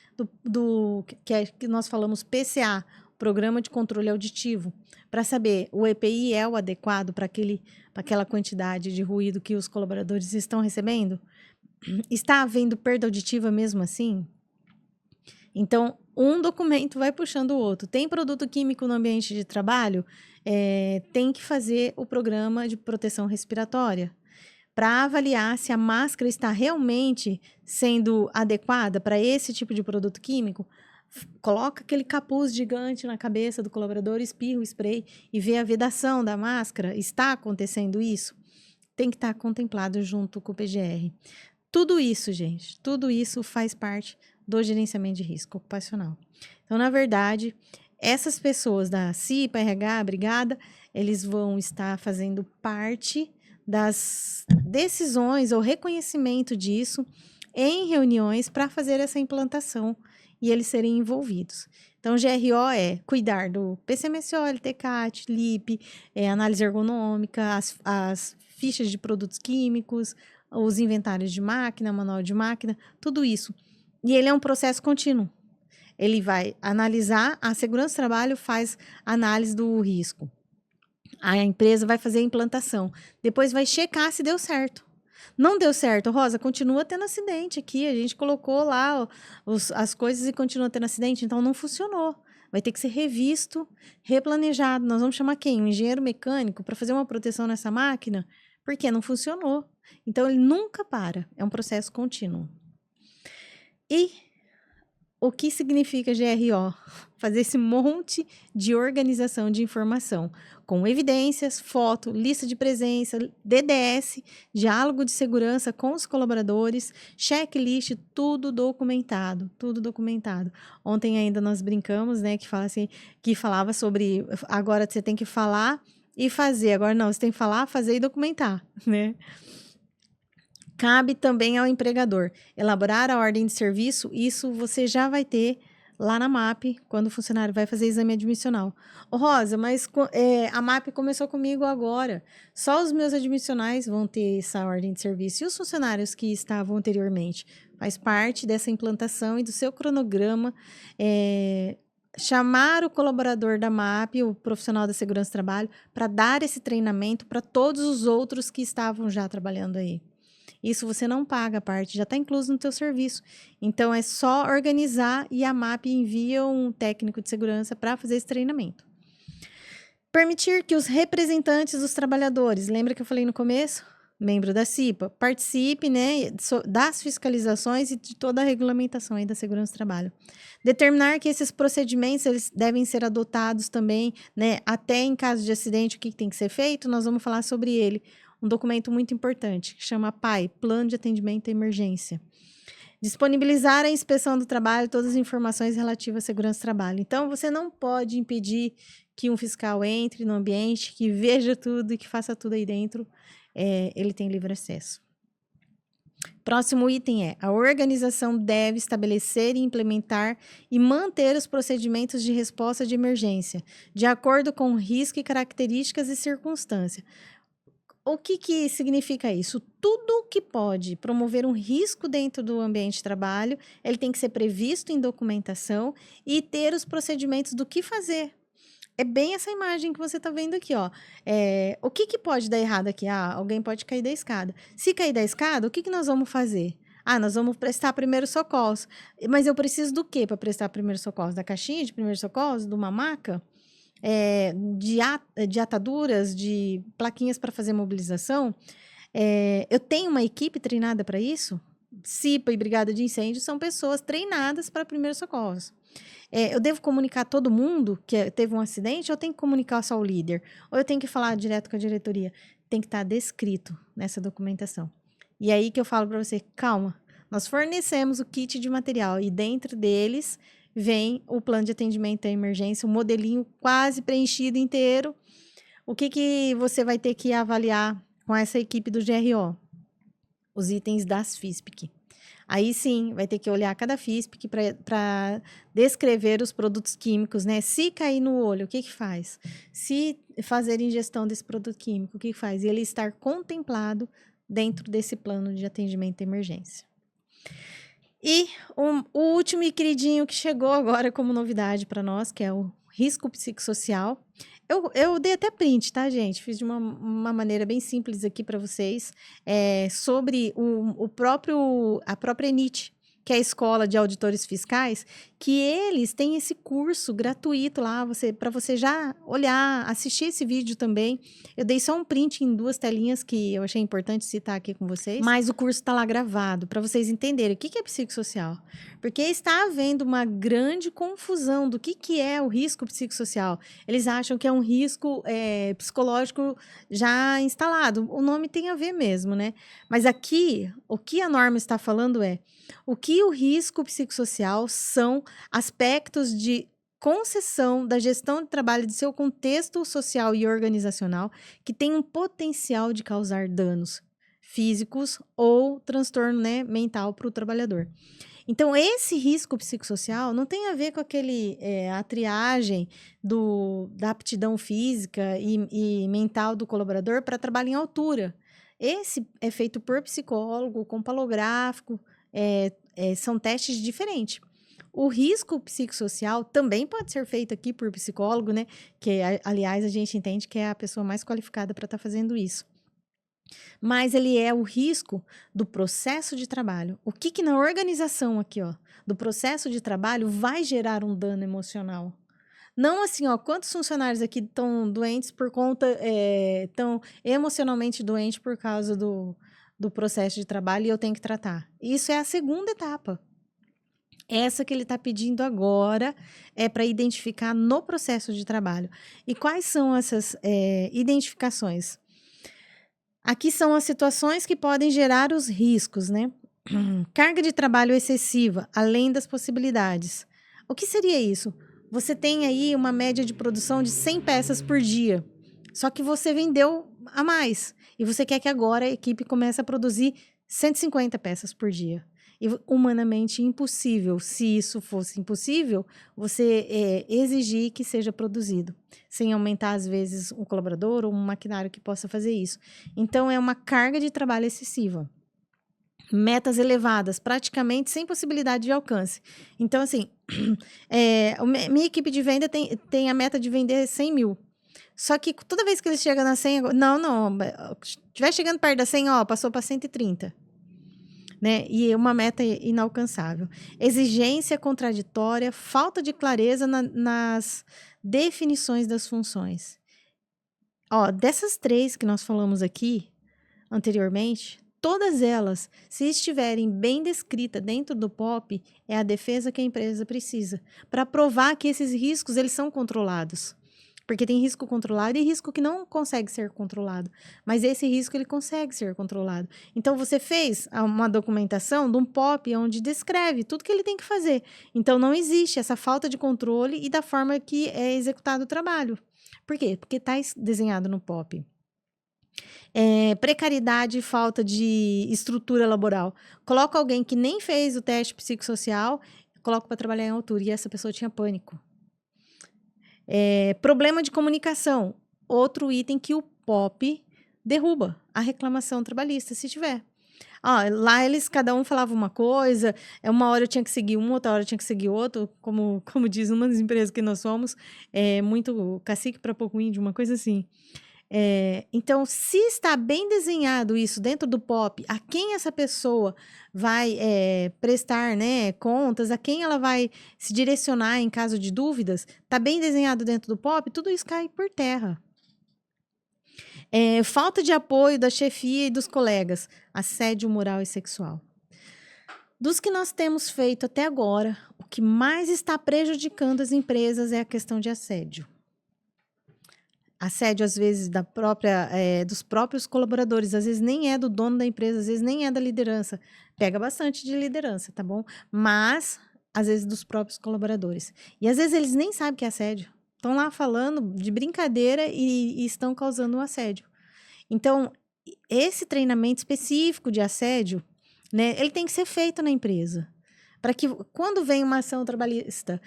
que nós falamos PCA, Programa de Controle Auditivo, para saber o EPI é o adequado para aquela quantidade de ruído que os colaboradores estão recebendo? Está havendo perda auditiva mesmo assim? Então, um documento vai puxando o outro. Tem produto químico no ambiente de trabalho? Tem que fazer o programa de proteção respiratória para avaliar se a máscara está realmente sendo adequada para esse tipo de produto químico. Coloca aquele capuz gigante na cabeça do colaborador, espirra o spray e vê a vedação da máscara. Está acontecendo isso? Tem que estar contemplado junto com o PGR. Tudo isso, gente, tudo isso faz parte do gerenciamento de risco ocupacional. Então, na verdade, essas pessoas da CIPA, RH, Brigada, eles vão estar fazendo parte das decisões ou reconhecimento disso em reuniões para fazer essa implantação e eles serem envolvidos. Então, GRO é cuidar do PCMSO, LTCAT, LIP, análise ergonômica, as fichas de produtos químicos, os inventários de máquina, manual de máquina, tudo isso. E ele é um processo contínuo. Ele vai analisar, a segurança do trabalho faz análise do risco. A empresa vai fazer a implantação. Depois vai checar se deu certo. Não deu certo, Rosa, continua tendo acidente aqui. A gente colocou lá as coisas e continua tendo acidente, então não funcionou. Vai ter que ser revisto, replanejado. Nós vamos chamar quem? Um engenheiro mecânico para fazer uma proteção nessa máquina? Porque não funcionou. Então, ele nunca para. É um processo contínuo. E o que significa GRO? Fazer esse monte de organização de informação com evidências, foto, lista de presença, DDS, diálogo de segurança com os colaboradores, checklist, tudo documentado, tudo documentado. Ontem ainda nós brincamos, né, que falava sobre agora você tem que falar e fazer, agora não, você tem que falar, fazer e documentar, né? Cabe também ao empregador elaborar a ordem de serviço, isso você já vai ter lá na MAP, quando o funcionário vai fazer exame admissional. Ô, Rosa, mas a MAP começou comigo agora. Só os meus admissionais vão ter essa ordem de serviço. E os funcionários que estavam anteriormente? Faz parte dessa implantação e do seu cronograma. Chamar o colaborador da MAP, o profissional da segurança do trabalho, para dar esse treinamento para todos os outros que estavam já trabalhando aí. Isso você não paga a parte, já está incluso no teu serviço. Então, é só organizar e a MAP envia um técnico de segurança para fazer esse treinamento. Permitir que os representantes dos trabalhadores, lembra que eu falei no começo? Membro da CIPA, participe, né, das fiscalizações e de toda a regulamentação aí da segurança do trabalho. Determinar que esses procedimentos eles devem ser adotados também, né, até em caso de acidente, o que tem que ser feito, nós vamos falar sobre ele. Um documento muito importante, que chama PAI, Plano de Atendimento à Emergência. Disponibilizar a inspeção do trabalho, todas as informações relativas à segurança do trabalho. Então, você não pode impedir que um fiscal entre no ambiente, que veja tudo e que faça tudo aí dentro. Ele tem livre acesso. Próximo item a organização deve estabelecer e implementar e manter os procedimentos de resposta de emergência, de acordo com o risco e características e circunstâncias. O que significa isso? Tudo que pode promover um risco dentro do ambiente de trabalho, ele tem que ser previsto em documentação e ter os procedimentos do que fazer. É bem essa imagem que você está vendo aqui, ó. O que pode dar errado aqui? Alguém pode cair da escada. Se cair da escada, o que nós vamos fazer? Nós vamos prestar primeiro socorros. Mas eu preciso do quê para prestar primeiro socorros? Da caixinha de primeiro socorros? De uma maca? De ataduras, de plaquinhas para fazer mobilização? Eu tenho uma equipe treinada para isso? CIPA e Brigada de Incêndio são pessoas treinadas para primeiros socorros. Eu devo comunicar todo mundo que teve um acidente ou eu tenho que comunicar só o líder? Ou eu tenho que falar direto com a diretoria? Tem que estar descrito nessa documentação. E aí que eu falo para você, calma, nós fornecemos o kit de material e dentro deles vem o plano de atendimento à emergência, um modelinho quase preenchido inteiro. O que você vai ter que avaliar com essa equipe do GRO? Os itens das FISPIC. Aí sim, vai ter que olhar cada FISPIC para descrever os produtos químicos, né? Se cair no olho, o que faz? Se fazer ingestão desse produto químico, o que faz? E ele estar contemplado dentro desse plano de atendimento à emergência. E o último e queridinho que chegou agora como novidade para nós, que é o risco psicossocial. Eu dei até print, tá, gente? Fiz de uma maneira bem simples aqui para vocês, sobre a própria ENIT, que é a Escola de Auditores Fiscais, que eles têm esse curso gratuito lá, para você já olhar, assistir esse vídeo também. Eu dei só um print em 2 telinhas que eu achei importante citar aqui com vocês, mas o curso está lá gravado, para vocês entenderem o que é psicossocial. Porque está havendo uma grande confusão do que é o risco psicossocial. Eles acham que é um risco psicológico já instalado. O nome tem a ver mesmo, né? Mas aqui, o que a norma está falando o que o risco psicossocial são aspectos de concessão da gestão de trabalho de seu contexto social e organizacional que tem um potencial de causar danos físicos ou transtorno, né, mental para o trabalhador. Então, esse risco psicossocial não tem a ver com a triagem da aptidão física e mental do colaborador para trabalho em altura. Esse é feito por psicólogo, com palográfico, são testes diferentes. O risco psicossocial também pode ser feito aqui por psicólogo, né? Que, aliás, a gente entende que é a pessoa mais qualificada para estar fazendo isso. Mas ele é o risco do processo de trabalho. O que na organização aqui, do processo de trabalho vai gerar um dano emocional? Não assim, quantos funcionários aqui estão doentes por conta, estão emocionalmente doentes por causa do processo de trabalho e eu tenho que tratar. Isso é a segunda etapa. Essa que ele está pedindo agora é para identificar no processo de trabalho. E quais são essas identificações? Aqui são as situações que podem gerar os riscos, né? Carga de trabalho excessiva, além das possibilidades. O que seria isso? Você tem aí uma média de produção de 100 peças por dia, só que você vendeu a mais e você quer que agora a equipe comece a produzir 150 peças por dia. e humanamente impossível. Se isso fosse impossível, você exigir que seja produzido, sem aumentar, às vezes, o colaborador ou um maquinário que possa fazer isso. Então, é uma carga de trabalho excessiva. Metas elevadas, praticamente sem possibilidade de alcance. Então, assim, minha equipe de venda tem a meta de vender 100 mil. Só que toda vez que eles chegam na 100, não, estiver chegando perto da 100, passou para 130. Né? E é uma meta inalcançável. Exigência contraditória, falta de clareza nas definições das funções. Dessas 3 que nós falamos aqui anteriormente, todas elas, se estiverem bem descritas dentro do POP, é a defesa que a empresa precisa, para provar que esses riscos eles são controlados. Porque tem risco controlado e risco que não consegue ser controlado. Mas esse risco, ele consegue ser controlado. Então, você fez uma documentação de um POP onde descreve tudo que ele tem que fazer. Então, não existe essa falta de controle e da forma que é executado o trabalho. Por quê? Porque está desenhado no POP. Precariedade e falta de estrutura laboral. Coloca alguém que nem fez o teste psicossocial, coloca para trabalhar em altura. E essa pessoa tinha pânico. Problema de comunicação. Outro item que o POP derruba. A reclamação trabalhista, se tiver. Lá cada um falava uma coisa, uma hora eu tinha que seguir um, outra hora eu tinha que seguir outro, como diz uma das empresas que nós somos, muito cacique para pouco índio, uma coisa assim. Então, se está bem desenhado isso dentro do POP, a quem essa pessoa vai prestar, né, contas, a quem ela vai se direcionar em caso de dúvidas, está bem desenhado dentro do POP, tudo isso cai por terra. Falta de apoio da chefia e dos colegas, assédio moral e sexual. Dos que nós temos feito até agora, o que mais está prejudicando as empresas é a questão de assédio. Assédio, às vezes, dos próprios colaboradores, às vezes nem é do dono da empresa, às vezes nem é da liderança. Pega bastante de liderança, tá bom? Mas, às vezes, dos próprios colaboradores. E, às vezes, eles nem sabem que é assédio. Estão lá falando de brincadeira e estão causando um assédio. Então, esse treinamento específico de assédio, né, ele tem que ser feito na empresa. Para que, quando vem uma ação trabalhista,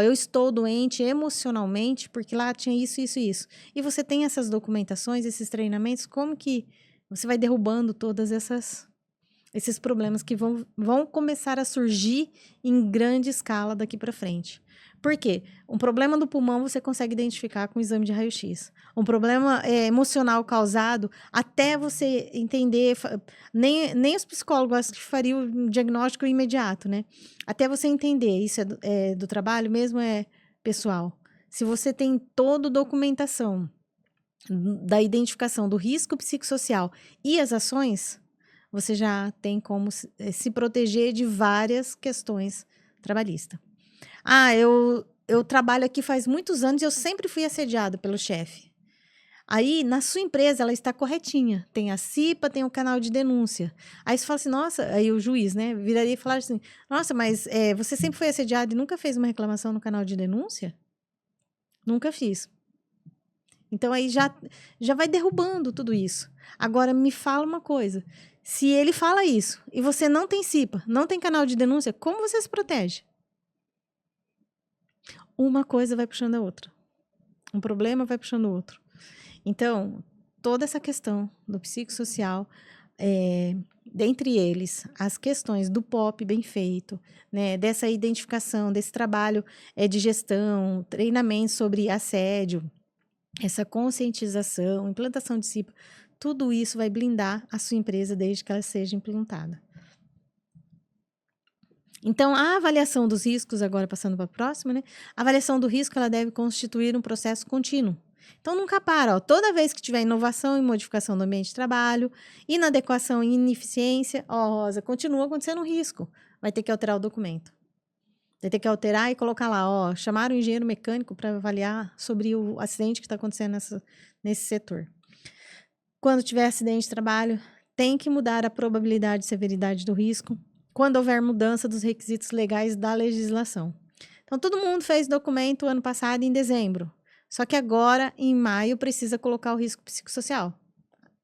eu estou doente emocionalmente porque lá tinha isso, isso e isso. E você tem essas documentações, esses treinamentos, como que você vai derrubando todas esses problemas que vão começar a surgir em grande escala daqui para frente. Por quê? Um problema do pulmão você consegue identificar com o exame de raio-x. Um problema emocional causado, até você entender, nem os psicólogos acho que fariam um diagnóstico imediato, né? Até você entender, isso é do trabalho mesmo, é pessoal. Se você tem toda a documentação da identificação do risco psicossocial e as ações, você já tem como se proteger de várias questões trabalhistas. Eu trabalho aqui faz muitos anos e eu sempre fui assediada pelo chefe. Aí, na sua empresa, ela está corretinha. Tem a CIPA, tem o canal de denúncia. Aí você fala assim, nossa, aí o juiz, né, viraria e falaria assim, nossa, mas você sempre foi assediado e nunca fez uma reclamação no canal de denúncia? Nunca fiz. Então, aí já vai derrubando tudo isso. Agora, me fala uma coisa. Se ele fala isso e você não tem CIPA, não tem canal de denúncia, como você se protege? Uma coisa vai puxando a outra. Um problema vai puxando o outro. Então, toda essa questão do psicossocial, dentre eles, as questões do POP bem feito, né, dessa identificação, desse trabalho de gestão, treinamento sobre assédio, essa conscientização, implantação de CIPA, tudo isso vai blindar a sua empresa desde que ela seja implantada. Então, a avaliação dos riscos, agora passando para a próxima, né? A avaliação do risco, ela deve constituir um processo contínuo. Então, nunca para. Toda vez que tiver inovação e modificação do ambiente de trabalho, inadequação e ineficiência, Rosa, continua acontecendo um risco. Vai ter que alterar o documento. Vai ter que alterar e colocar lá, chamar o engenheiro mecânico para avaliar sobre o acidente que está acontecendo nesse setor. Quando tiver acidente de trabalho, tem que mudar a probabilidade e severidade do risco, quando houver mudança dos requisitos legais da legislação. Então, todo mundo fez documento ano passado, em dezembro. Só que agora, em maio, precisa colocar o risco psicossocial.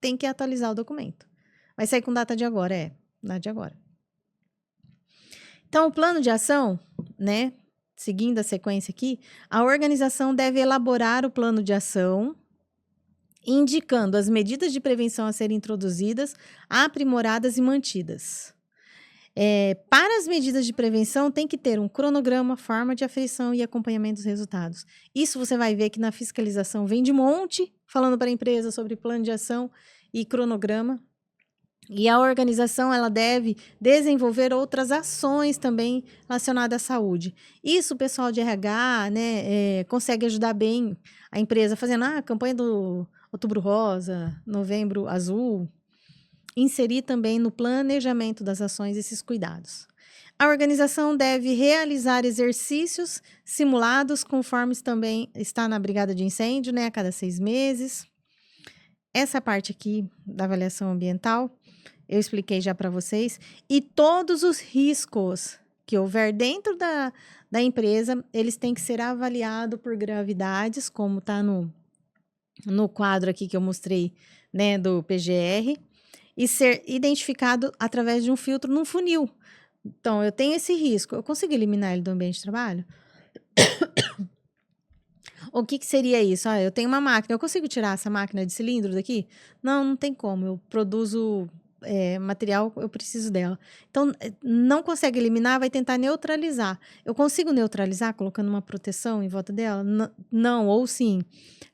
Tem que atualizar o documento. Vai sair com data de agora, data de agora. Então, o plano de ação, né? Seguindo a sequência aqui, a organização deve elaborar o plano de ação, indicando as medidas de prevenção a serem introduzidas, aprimoradas e mantidas. Para as medidas de prevenção, tem que ter um cronograma, forma de aferição e acompanhamento dos resultados. Isso você vai ver que na fiscalização vem de monte, falando para a empresa sobre plano de ação e cronograma. E a organização, ela deve desenvolver outras ações também relacionadas à saúde. Isso o pessoal de RH, né, consegue ajudar bem a empresa, fazendo a campanha do Outubro Rosa, Novembro Azul, inserir também no planejamento das ações esses cuidados. A organização deve realizar exercícios simulados, conforme também está na brigada de incêndio, né, a cada 6 meses. Essa parte aqui da avaliação ambiental, eu expliquei já para vocês. E todos os riscos que houver dentro da empresa, eles têm que ser avaliados por gravidades, como está no quadro aqui que eu mostrei, né, do PGR, e ser identificado através de um filtro num funil. Então, eu tenho esse risco, eu consigo eliminar ele do ambiente de trabalho? O que seria isso? Eu tenho uma máquina, eu consigo tirar essa máquina de cilindro daqui? Não, não tem como, eu produzo material, eu preciso dela. Então, não consegue eliminar, vai tentar neutralizar. Eu consigo neutralizar colocando uma proteção em volta dela? Não, ou sim.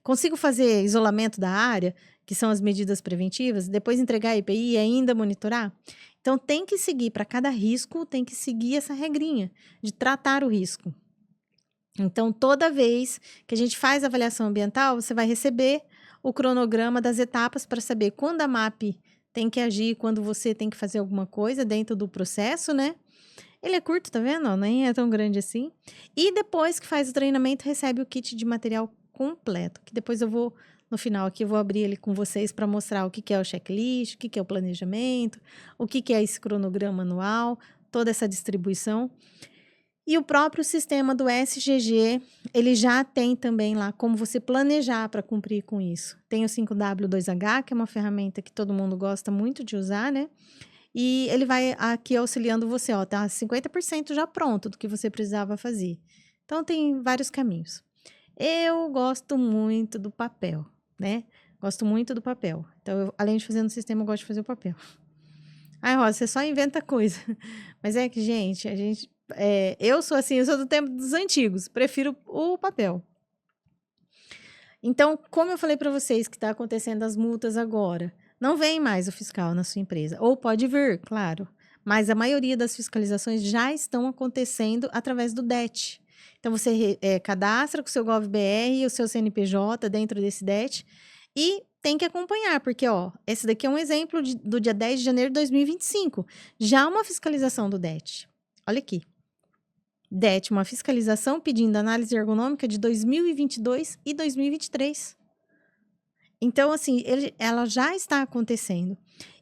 Consigo fazer isolamento da área, que são as medidas preventivas, depois entregar a EPI e ainda monitorar? Então, tem que seguir, para cada risco, tem que seguir essa regrinha de tratar o risco. Então, toda vez que a gente faz avaliação ambiental, você vai receber o cronograma das etapas para saber quando a MAP tem que agir, quando você tem que fazer alguma coisa dentro do processo, né? Ele é curto, tá vendo? Nem é tão grande assim. E depois que faz o treinamento, recebe o kit de material completo, que depois eu vou, no final aqui, eu vou abrir ele com vocês para mostrar o que é o checklist, o que é o planejamento, o que é esse cronograma anual, toda essa distribuição. E o próprio sistema do SGG, ele já tem também lá como você planejar para cumprir com isso. Tem o 5W2H, que é uma ferramenta que todo mundo gosta muito de usar, né? E ele vai aqui auxiliando você, ó, tá 50% já pronto do que você precisava fazer. Então, tem vários caminhos. Eu gosto muito do papel, né? Gosto muito do papel. Então, além de fazer no sistema, eu gosto de fazer o papel. Ai, Rosa, você só inventa coisa. Mas é que, gente, eu sou assim, eu sou do tempo dos antigos, prefiro o papel. Então, como eu falei para vocês que está acontecendo as multas agora, não vem mais o fiscal na sua empresa. Ou pode vir, claro, mas a maioria das fiscalizações já estão acontecendo através do DET. Então, você cadastra com o seu GovBR e o seu CNPJ dentro desse DET e tem que acompanhar, porque, ó, esse daqui é um exemplo do dia 10 de janeiro de 2025. Já uma fiscalização do DET. Olha aqui. DET, uma fiscalização pedindo análise ergonômica de 2022 e 2023. Então, assim, ela já está acontecendo.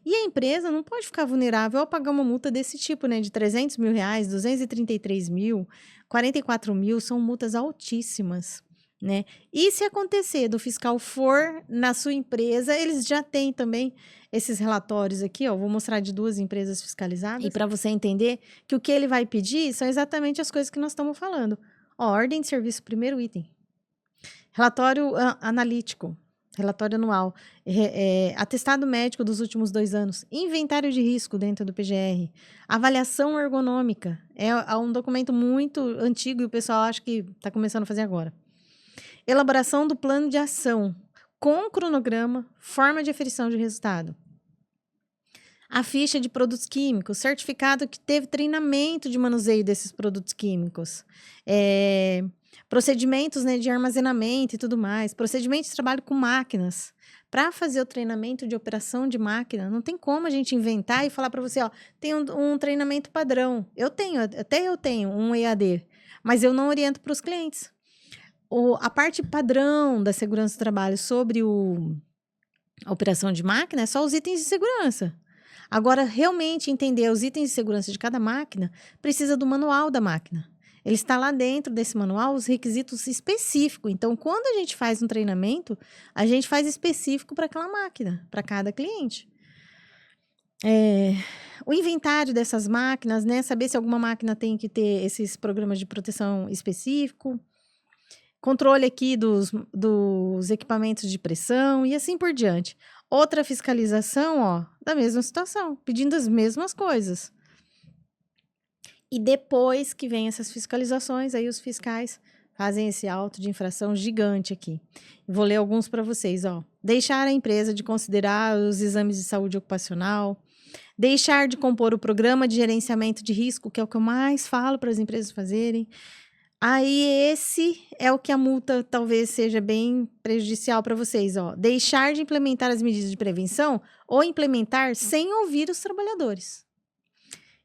E a empresa não pode ficar vulnerável ao pagar uma multa desse tipo, né? De R$300 mil, 233 mil, 44 mil, são multas altíssimas, né? E se acontecer do fiscal for na sua empresa, eles já têm também esses relatórios aqui, ó. Vou mostrar de 2 empresas fiscalizadas. E para você entender que o que ele vai pedir são exatamente as coisas que nós estamos falando. Ó, ordem de serviço, primeiro item. Relatório analítico. Relatório anual, atestado médico dos últimos 2 anos, inventário de risco dentro do PGR, avaliação ergonômica, é um documento muito antigo e o pessoal acha que está começando a fazer agora. Elaboração do plano de ação, com cronograma, forma de aferição de resultado. A ficha de produtos químicos, certificado que teve treinamento de manuseio desses produtos químicos. Procedimentos, né, de armazenamento e tudo mais. Procedimento de trabalho com máquinas. Para fazer o treinamento de operação de máquina, não tem como a gente inventar e falar para você, ó, tem um treinamento padrão. Até eu tenho um EAD, mas eu não oriento para os clientes. A parte padrão da segurança do trabalho sobre a operação de máquina é só os itens de segurança. Agora, realmente entender os itens de segurança de cada máquina, precisa do manual da máquina. Ele está lá dentro desse manual, os requisitos específicos. Então, quando a gente faz um treinamento, a gente faz específico para aquela máquina, para cada cliente. O inventário dessas máquinas, né? Saber se alguma máquina tem que ter esses programas de proteção específico. Controle aqui dos equipamentos de pressão e assim por diante. Outra fiscalização, ó, da mesma situação, pedindo as mesmas coisas. E depois que vem essas fiscalizações, aí os fiscais fazem esse auto de infração gigante aqui. Vou ler alguns para vocês, ó. Deixar a empresa de considerar os exames de saúde ocupacional, deixar de compor o programa de gerenciamento de risco, que é o que eu mais falo para as empresas fazerem. Aí esse é o que a multa talvez seja bem prejudicial para vocês, ó. Deixar de implementar as medidas de prevenção ou implementar sem ouvir os trabalhadores.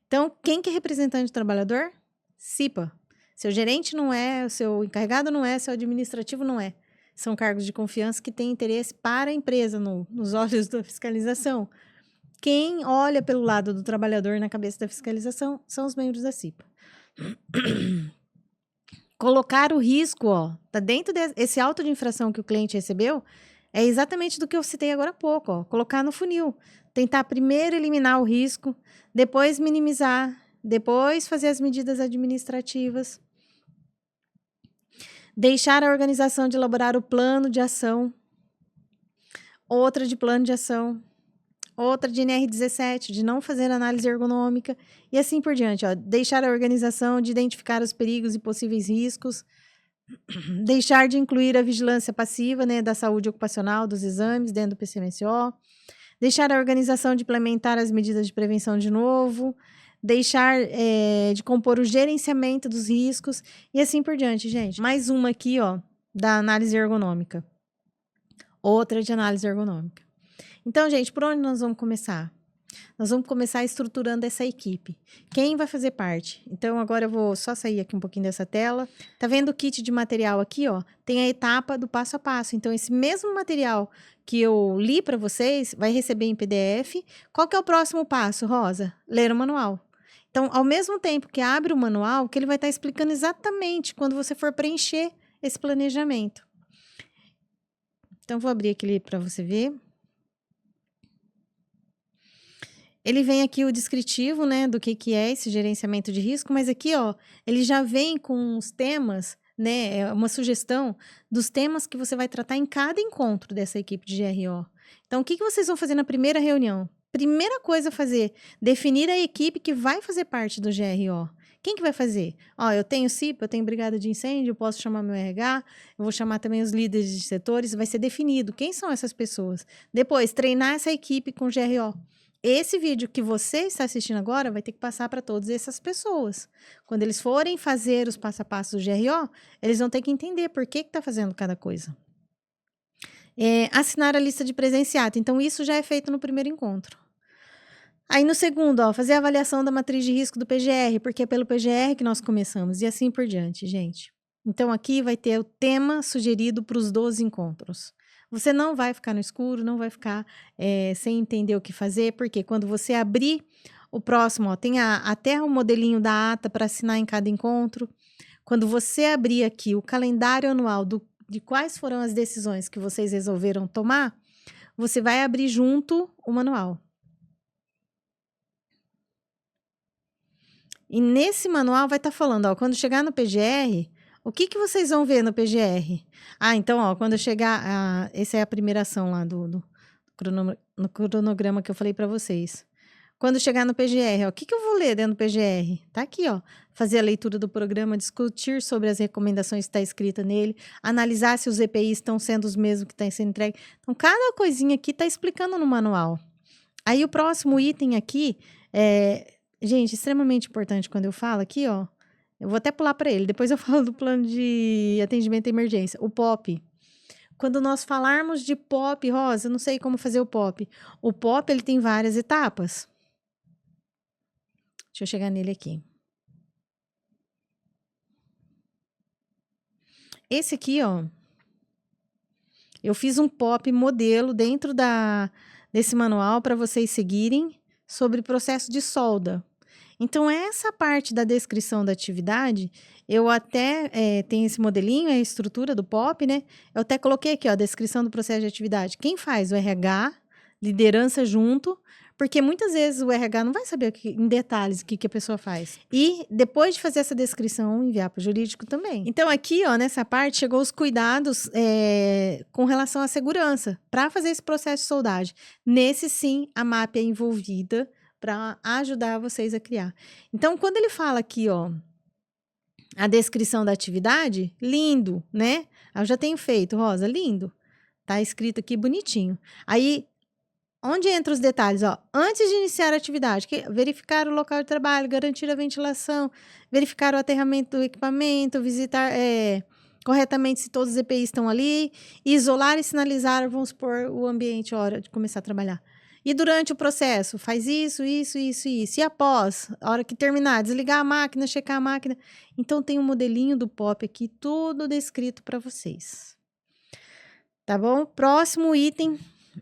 Então, quem que é representante do trabalhador? CIPA. Seu gerente não é, o seu encarregado não é, seu administrativo não é. São cargos de confiança que têm interesse para a empresa nos olhos da fiscalização. Quem olha pelo lado do trabalhador na cabeça da fiscalização são os membros da CIPA. Colocar o risco, ó, tá dentro desse auto de infração que o cliente recebeu, é exatamente do que eu citei agora há pouco, ó, colocar no funil. Tentar primeiro eliminar o risco, depois minimizar, depois fazer as medidas administrativas. Deixar a organização de elaborar o plano de ação. Outra de plano de ação. Outra de NR17, de não fazer análise ergonômica. E assim por diante, ó. Deixar a organização de identificar os perigos e possíveis riscos. Deixar de incluir a vigilância passiva, né, da saúde ocupacional, dos exames dentro do PCMSO. Deixar a organização de implementar as medidas de prevenção de novo. Deixar de compor o gerenciamento dos riscos. E assim por diante, gente. Mais uma aqui, ó, da análise ergonômica. Outra de análise ergonômica. Então, gente, por onde nós vamos começar? Nós vamos começar estruturando essa equipe. Quem vai fazer parte? Então, agora eu vou só sair aqui um pouquinho dessa tela. Tá vendo o kit de material aqui, ó? Tem a etapa do passo a passo. Então, esse mesmo material que eu li para vocês, vai receber em PDF. Qual que é o próximo passo, Rosa? Ler o manual. Então, ao mesmo tempo que abre o manual, que ele vai estar explicando exatamente quando você for preencher esse planejamento. Então, vou abrir aquele para você ver. Ele vem aqui o descritivo, né, do que é esse gerenciamento de risco, mas aqui, ó, ele já vem com os temas, né, uma sugestão dos temas que você vai tratar em cada encontro dessa equipe de GRO. Então, o que vocês vão fazer na primeira reunião? Primeira coisa a fazer, definir a equipe que vai fazer parte do GRO. Quem que vai fazer? Ó, eu tenho CIPA, eu tenho brigada de incêndio, eu posso chamar meu RH, eu vou chamar também os líderes de setores, vai ser definido quem são essas pessoas. Depois, treinar essa equipe com GRO. Esse vídeo que você está assistindo agora vai ter que passar para todas essas pessoas. Quando eles forem fazer os passo a passo do GRO, eles vão ter que entender por que está fazendo cada coisa. Assinar a lista de presenciado. Então, isso já é feito no primeiro encontro. Aí, no segundo, ó, fazer a avaliação da matriz de risco do PGR, porque é pelo PGR que nós começamos, e assim por diante, gente. Então, aqui vai ter o tema sugerido para os 12 encontros. Você não vai ficar no escuro, não vai ficar sem entender o que fazer, porque quando você abrir o próximo, ó, tem até o modelinho da ata para assinar em cada encontro. Quando você abrir aqui o calendário anual de quais foram as decisões que vocês resolveram tomar, você vai abrir junto o manual. E nesse manual vai estar falando, ó, quando chegar no PGR, o que vocês vão ver no PGR? Ah, então, ó, quando chegar, essa é a primeira ação lá no cronograma que eu falei para vocês. Quando chegar no PGR, ó, o que eu vou ler dentro do PGR? Tá aqui, ó. Fazer a leitura do programa, discutir sobre as recomendações que está escrita nele, analisar se os EPIs estão sendo os mesmos que estão sendo entregues. Então, cada coisinha aqui está explicando no manual. Aí, o próximo item aqui gente, extremamente importante quando eu falo aqui, ó. Eu vou até pular para ele. Depois eu falo do plano de atendimento à emergência. O POP. Quando nós falarmos de POP, Rosa, eu não sei como fazer o POP. O POP, ele tem várias etapas. Deixa eu chegar nele aqui. Esse aqui, ó. Eu fiz um POP modelo dentro desse manual para vocês seguirem sobre processo de solda. Então, essa parte da descrição da atividade, eu até tenho esse modelinho, a estrutura do POP, né? Eu até coloquei aqui, ó, a descrição do processo de atividade. Quem faz? O RH, liderança junto, Porque muitas vezes o RH não vai saber em detalhes o que a pessoa faz. E depois de fazer essa descrição, enviar para o jurídico também. Então, aqui, ó, nessa parte, chegou os cuidados com relação à segurança para fazer esse processo de soldagem. Nesse, sim, a MAP é envolvida para ajudar vocês a criar. Então, quando ele fala aqui, ó, a descrição da atividade, lindo, né? Eu já tenho feito, Rosa, lindo. Tá escrito aqui bonitinho. Aí, onde entra os detalhes? Ó, antes de iniciar a atividade, verificar o local de trabalho, garantir a ventilação, verificar o aterramento do equipamento, visitar corretamente se todos os EPIs estão ali, isolar e sinalizar, vamos supor, o ambiente, a hora de começar a trabalhar. E durante o processo, faz isso, isso, isso e isso. E após, a hora que terminar, desligar a máquina, checar a máquina. Então, tem um modelinho do POP aqui, tudo descrito para vocês. Tá bom? Próximo item,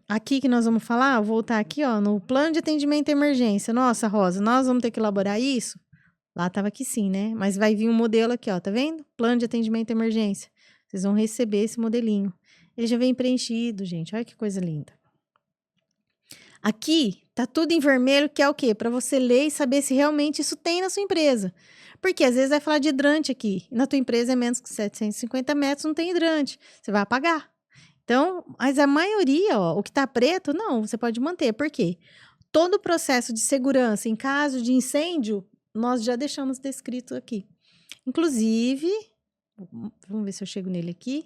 aqui que nós vamos falar, vou voltar aqui, ó, no plano de atendimento à emergência. Nossa, Rosa, nós vamos ter que elaborar isso? Lá estava que sim, né? Mas vai vir um modelo aqui, ó, tá vendo? Plano de atendimento à emergência. Vocês vão receber esse modelinho. Ele já vem preenchido, gente. Olha que coisa linda. Aqui tá tudo em vermelho, que é o quê? Para você ler e saber se realmente isso tem na sua empresa. Porque às vezes vai falar de hidrante aqui, e na tua empresa é menos que 750 metros, não tem hidrante. Você vai apagar. Então, mas a maioria, ó, o que tá preto, não, você pode manter. Por quê? Todo o processo de segurança em caso de incêndio, nós já deixamos descrito aqui. Inclusive, vamos ver se eu chego nele aqui.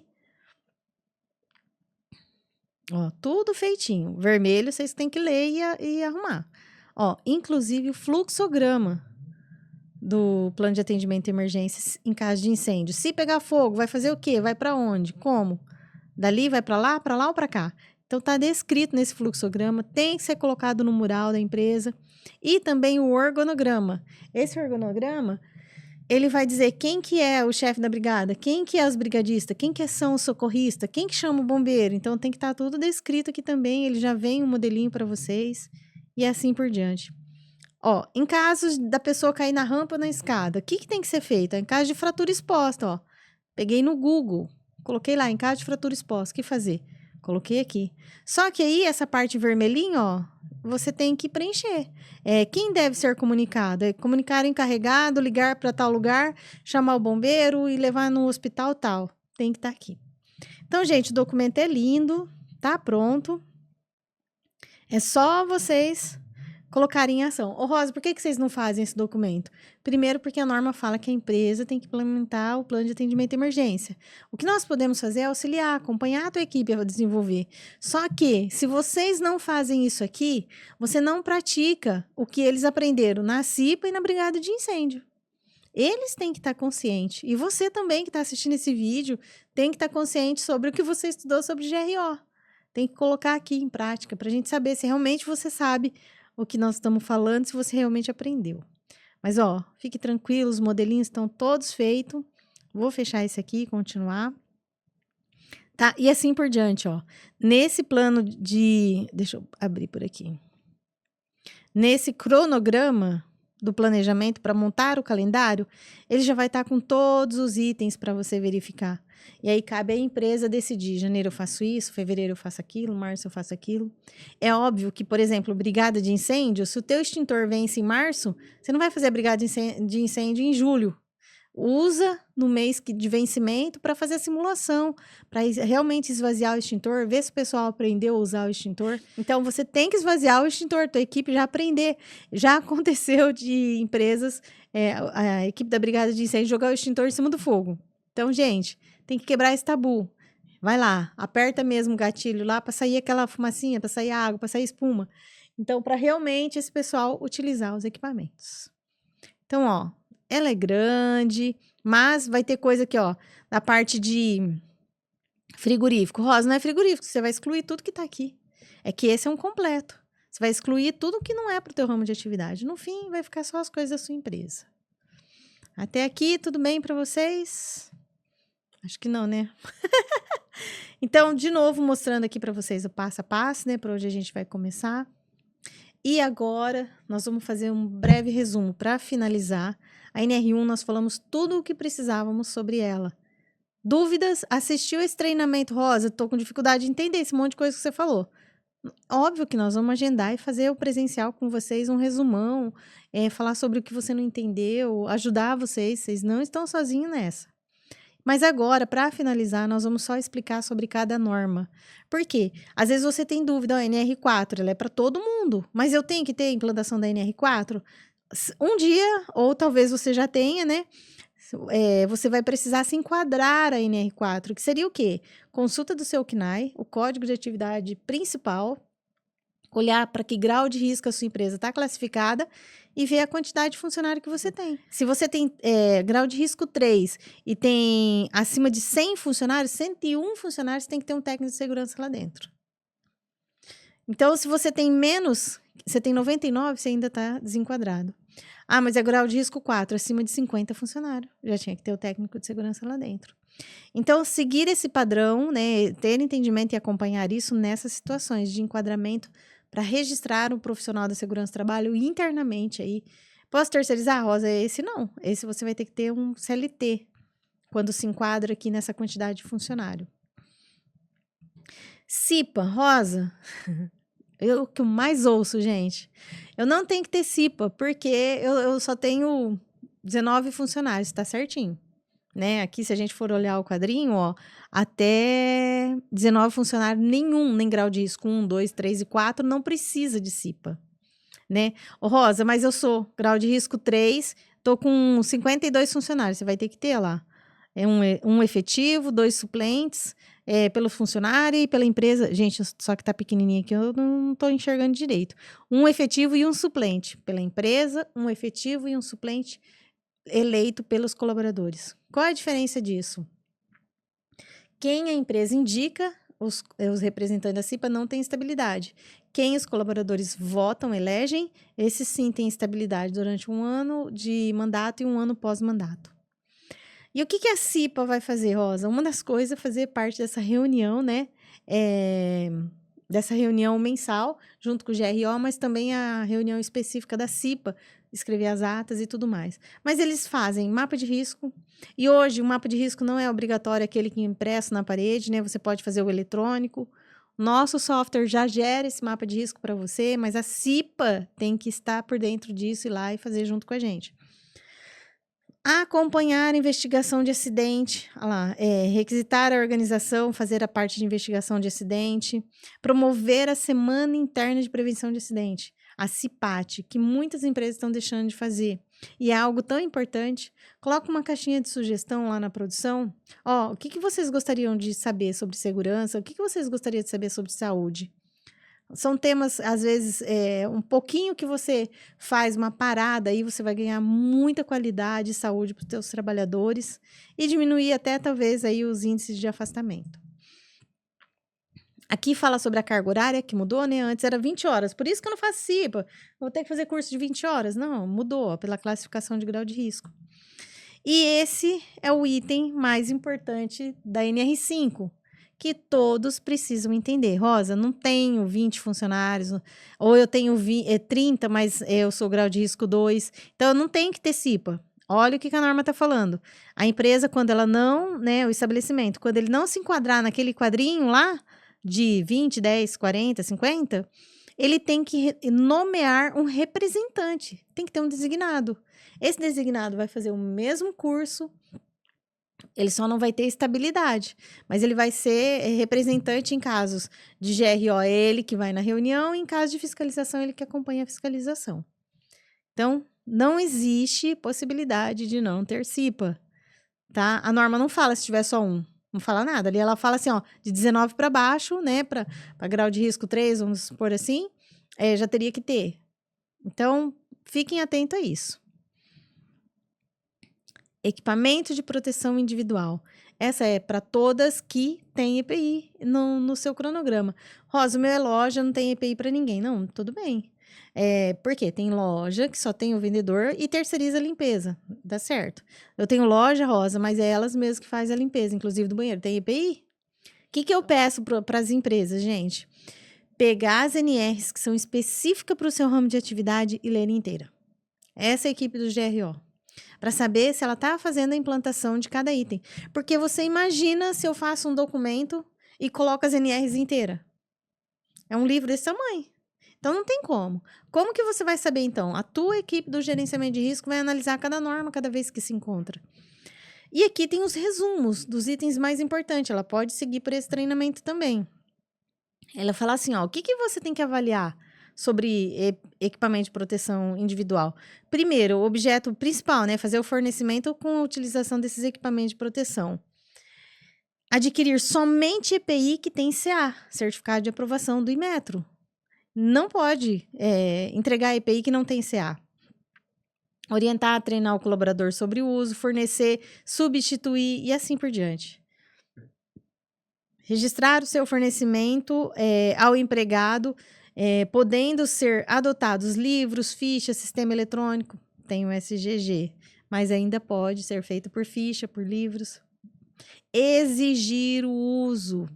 Ó, tudo feitinho. Vermelho, vocês têm que ler e arrumar. Ó, inclusive o fluxograma do plano de atendimento de emergência em caso de incêndio. Se pegar fogo, vai fazer o quê? Vai para onde? Como? Dali vai para lá ou para cá? Então, tá descrito nesse fluxograma, tem que ser colocado no mural da empresa. E também o organograma. Esse organograma, ele vai dizer quem que é o chefe da brigada, quem que é os brigadistas, quem que são os socorristas, quem que chama o bombeiro. Então, tem que estar tudo descrito aqui também. Ele já vem um modelinho para vocês e assim por diante. Ó, em casos da pessoa cair na rampa ou na escada, o que tem que ser feito? Em caso de fratura exposta, ó. Peguei no Google, coloquei lá, em caso de fratura exposta, o que fazer? Coloquei aqui. Só que aí, essa parte vermelhinha, ó, você tem que preencher. Quem deve ser comunicado? Comunicar o encarregado, ligar para tal lugar, chamar o bombeiro e levar no hospital tal. Tem que estar aqui. Então, gente, o documento é lindo, tá pronto. É só vocês colocarem em ação. Ô, Rosa, por que vocês não fazem esse documento? Primeiro, porque a norma fala que a empresa tem que implementar o plano de atendimento à emergência. O que nós podemos fazer é auxiliar, acompanhar a tua equipe a desenvolver. Só que, se vocês não fazem isso aqui, você não pratica o que eles aprenderam na CIPA e na Brigada de Incêndio. Eles têm que estar conscientes. E você também, que está assistindo esse vídeo, tem que estar consciente sobre o que você estudou sobre GRO. Tem que colocar aqui em prática, para a gente saber se realmente você sabe o que nós estamos falando, se você realmente aprendeu. Mas, ó, fique tranquilo, os modelinhos estão todos feitos. Vou fechar esse aqui e continuar. Tá? E assim por diante, ó. Nesse plano de... Deixa eu abrir por aqui. Nesse cronograma do planejamento para montar o calendário, ele já vai estar com todos os itens para você verificar. E aí cabe à empresa decidir, janeiro eu faço isso, fevereiro eu faço aquilo, março eu faço aquilo. É óbvio que, por exemplo, brigada de incêndio, se o teu extintor vence em março, você não vai fazer a brigada de incêndio em julho. Usa no mês de vencimento para fazer a simulação, para realmente esvaziar o extintor, ver se o pessoal aprendeu a usar o extintor. Então, você tem que esvaziar o extintor, tua equipe já aprender. Já aconteceu de empresas, a equipe da brigada de incêndio jogar o extintor em cima do fogo. Então, gente, tem que quebrar esse tabu. Vai lá, aperta mesmo o gatilho lá para sair aquela fumacinha, para sair água, para sair espuma. Então, para realmente esse pessoal utilizar os equipamentos. Então, ó, ela é grande, mas vai ter coisa aqui, ó, na parte de frigorífico. Rosa, não é frigorífico, você vai excluir tudo que tá aqui. É que esse é um completo. Você vai excluir tudo que não é pro teu ramo de atividade. No fim, vai ficar só as coisas da sua empresa. Até aqui, tudo bem para vocês? Acho que não, né? Então, de novo, mostrando aqui para vocês o passo a passo, né? Para onde a gente vai começar. E agora, nós vamos fazer um breve resumo para finalizar. A NR1, nós falamos tudo o que precisávamos sobre ela. Dúvidas? Assistiu esse treinamento, Rosa? Estou com dificuldade de entender esse monte de coisa que você falou. Óbvio que nós vamos agendar e fazer o presencial com vocês, um resumão, falar sobre o que você não entendeu, ajudar vocês não estão sozinhos nessa. Mas agora, para finalizar, nós vamos só explicar sobre cada norma. Por quê? Às vezes você tem dúvida, ó, a NR4, ela é para todo mundo, mas eu tenho que ter a implantação da NR4? Um dia, ou talvez você já tenha, né? Você vai precisar se enquadrar a NR4, que seria o quê? Consulta do seu CNAE, o código de atividade principal, olhar para que grau de risco a sua empresa está classificada e ver a quantidade de funcionário que você tem. Se você tem grau de risco 3 e tem acima de 100 funcionários, 101 funcionários, tem que ter um técnico de segurança lá dentro. Então, se você tem menos, você tem 99, você ainda está desenquadrado. Ah, mas é grau de risco 4, acima de 50 funcionários. Já tinha que ter o técnico de segurança lá dentro. Então, seguir esse padrão, né, ter entendimento e acompanhar isso nessas situações de enquadramento para registrar um profissional da segurança do trabalho internamente aí. Posso terceirizar, Rosa? Esse não. Esse você vai ter que ter um CLT quando se enquadra aqui nessa quantidade de funcionário. CIPA, Rosa, o que eu mais ouço, gente. Eu não tenho que ter CIPA, porque eu só tenho 19 funcionários, tá certinho. Né? Aqui, se a gente for olhar o quadrinho, ó, até 19 funcionários, nenhum, nem grau de risco 1, 2, 3 e 4, não precisa de CIPA, né? Ô, Rosa, mas eu sou grau de risco 3, tô com 52 funcionários, você vai ter que ter lá. É um efetivo, 2 suplentes, pelo funcionário e pela empresa. Gente, só que tá pequenininho aqui, eu não tô enxergando direito. Um efetivo e um suplente pela empresa, um efetivo e um suplente eleito pelos colaboradores. Qual é a diferença disso? Quem a empresa indica, os representantes da CIPA, não tem estabilidade. Quem os colaboradores votam, elegem, esse sim tem estabilidade durante um ano de mandato e um ano pós-mandato. E o que a CIPA vai fazer, Rosa? Uma das coisas é fazer parte dessa reunião, né? Dessa reunião mensal, junto com o GRO, mas também a reunião específica da CIPA, escrever as atas e tudo mais. Mas eles fazem mapa de risco, e hoje o mapa de risco não é obrigatório aquele que é impresso na parede, né? Você pode fazer o eletrônico. Nosso software já gera esse mapa de risco para você, mas a CIPA tem que estar por dentro disso e ir lá e fazer junto com a gente. Acompanhar a investigação de acidente, requisitar a organização, fazer a parte de investigação de acidente, promover a Semana Interna de Prevenção de Acidente, a CIPAT, que muitas empresas estão deixando de fazer. E é algo tão importante. Coloca uma caixinha de sugestão lá na produção. Ó, o que vocês gostariam de saber sobre segurança? O que vocês gostariam de saber sobre saúde? São temas, às vezes, um pouquinho que você faz uma parada aí, você vai ganhar muita qualidade e saúde para os seus trabalhadores e diminuir até, talvez, aí os índices de afastamento. Aqui fala sobre a carga horária, que mudou, né? Antes era 20 horas, por isso que eu não faço CIPA. Vou ter que fazer curso de 20 horas. Não, mudou pela classificação de grau de risco. E esse é o item mais importante da NR5, que todos precisam entender. Rosa, não tenho 20 funcionários, ou eu tenho 30, mas eu sou grau de risco 2, então eu não tenho que ter CIPA. Olha o que a norma está falando. A empresa, quando ela não, né, o estabelecimento, quando ele não se enquadrar naquele quadrinho lá de 20, 10, 40, 50, ele tem que nomear um representante, tem que ter um designado. Esse designado vai fazer o mesmo curso, ele só não vai ter estabilidade, mas ele vai ser representante em casos de GRO, ele que vai na reunião, e em caso de fiscalização, ele que acompanha a fiscalização. Então, não existe possibilidade de não ter CIPA, tá? A norma não fala se tiver só um, não fala nada. Ali ela fala assim, ó, de 19 para baixo, né, para grau de risco 3, vamos supor assim, já teria que ter. Então, fiquem atentos a isso. Equipamento de proteção individual. Essa é para todas que têm EPI no seu cronograma. Rosa, o meu é loja, não tem EPI para ninguém. Não, tudo bem. Por quê? Tem loja que só tem o vendedor e terceiriza a limpeza. Dá certo. Eu tenho loja, Rosa, mas é elas mesmas que fazem a limpeza, inclusive do banheiro. Tem EPI? O que eu peço para as empresas, gente? Pegar as NRs que são específicas para o seu ramo de atividade e ler inteira. Essa é a equipe do GRO. Para saber se ela está fazendo a implantação de cada item. Porque você imagina se eu faço um documento e coloco as NRs inteiras. É um livro desse tamanho. Então, não tem como. Como que você vai saber, então? A tua equipe do gerenciamento de risco vai analisar cada norma cada vez que se encontra. E aqui tem os resumos dos itens mais importantes. Ela pode seguir por esse treinamento também. Ela fala assim, ó, o que você tem que avaliar sobre equipamento de proteção individual? Primeiro, o objeto principal, né? Fazer o fornecimento com a utilização desses equipamentos de proteção. Adquirir somente EPI que tem CA, Certificado de Aprovação do Inmetro. Não pode entregar EPI que não tem CA. Orientar, treinar o colaborador sobre o uso, fornecer, substituir e assim por diante. Registrar o seu fornecimento ao empregado, podendo ser adotados livros, fichas, sistema eletrônico. Tem o SGG, mas ainda pode ser feito por ficha, por livros. Exigir o uso.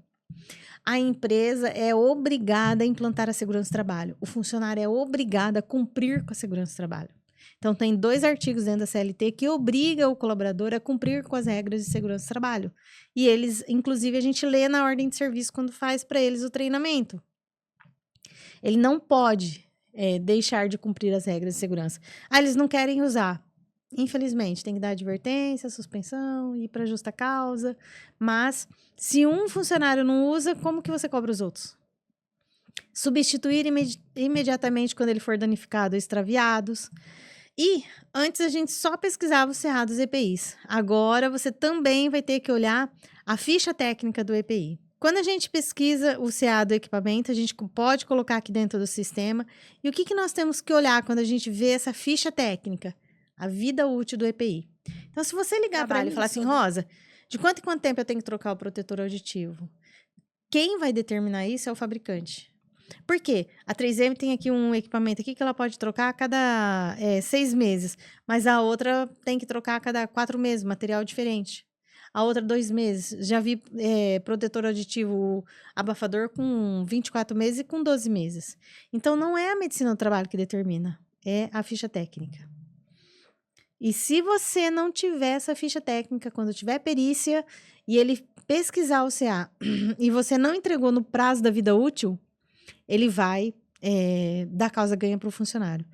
A empresa é obrigada a implantar a segurança do trabalho. O funcionário é obrigado a cumprir com a segurança do trabalho. Então, tem 2 artigos dentro da CLT que obrigam o colaborador a cumprir com as regras de segurança do trabalho. E eles, inclusive, a gente lê na ordem de serviço quando faz para eles o treinamento. Ele não pode deixar de cumprir as regras de segurança. Eles não querem usar. Infelizmente, tem que dar advertência, suspensão, ir para justa causa. Mas, se um funcionário não usa, como que você cobra os outros? Substituir imediatamente quando ele for danificado ou extraviados. E antes a gente só pesquisava os CA dos EPIs. Agora você também vai ter que olhar a ficha técnica do EPI. Quando a gente pesquisa o CA do equipamento, a gente pode colocar aqui dentro do sistema. E o que nós temos que olhar quando a gente vê essa ficha técnica? A vida útil do EPI. Então, se você ligar para ele e falar assim, Rosa, de quanto em quanto tempo eu tenho que trocar o protetor auditivo? Quem vai determinar isso é o fabricante. Por quê? A 3M tem aqui um equipamento aqui que ela pode trocar a cada 6 meses, mas a outra tem que trocar a cada 4 meses, material diferente. A outra, 2 meses. Já vi protetor auditivo abafador com 24 meses e com 12 meses. Então, não é a medicina do trabalho que determina, é a ficha técnica. E se você não tiver essa ficha técnica, quando tiver perícia e ele pesquisar o CA e você não entregou no prazo da vida útil, ele vai dar causa ganha para o funcionário.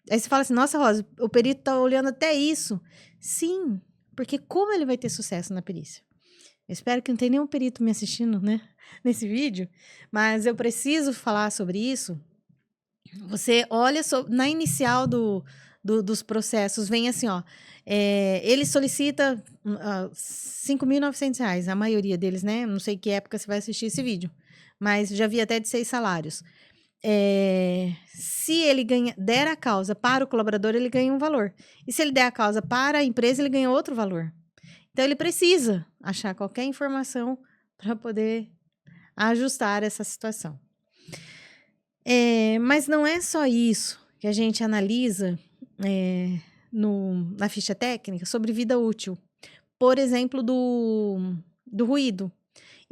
Aí você fala assim, nossa, Rosa, o perito está olhando até isso. Sim, porque como ele vai ter sucesso na perícia? Eu espero que não tenha nenhum perito me assistindo, né, nesse vídeo, mas eu preciso falar sobre isso. Você olha na inicial dos processos, vem assim, ó, ele solicita R$5.900, a maioria deles, né? Não sei que época você vai assistir esse vídeo, mas já vi até de 6 salários. Se ele der a causa para o colaborador, ele ganha um valor. E se ele der a causa para a empresa, ele ganha outro valor. Então, ele precisa achar qualquer informação para poder ajustar essa situação. Mas não é só isso que a gente analisa na ficha técnica sobre vida útil. Por exemplo, do ruído.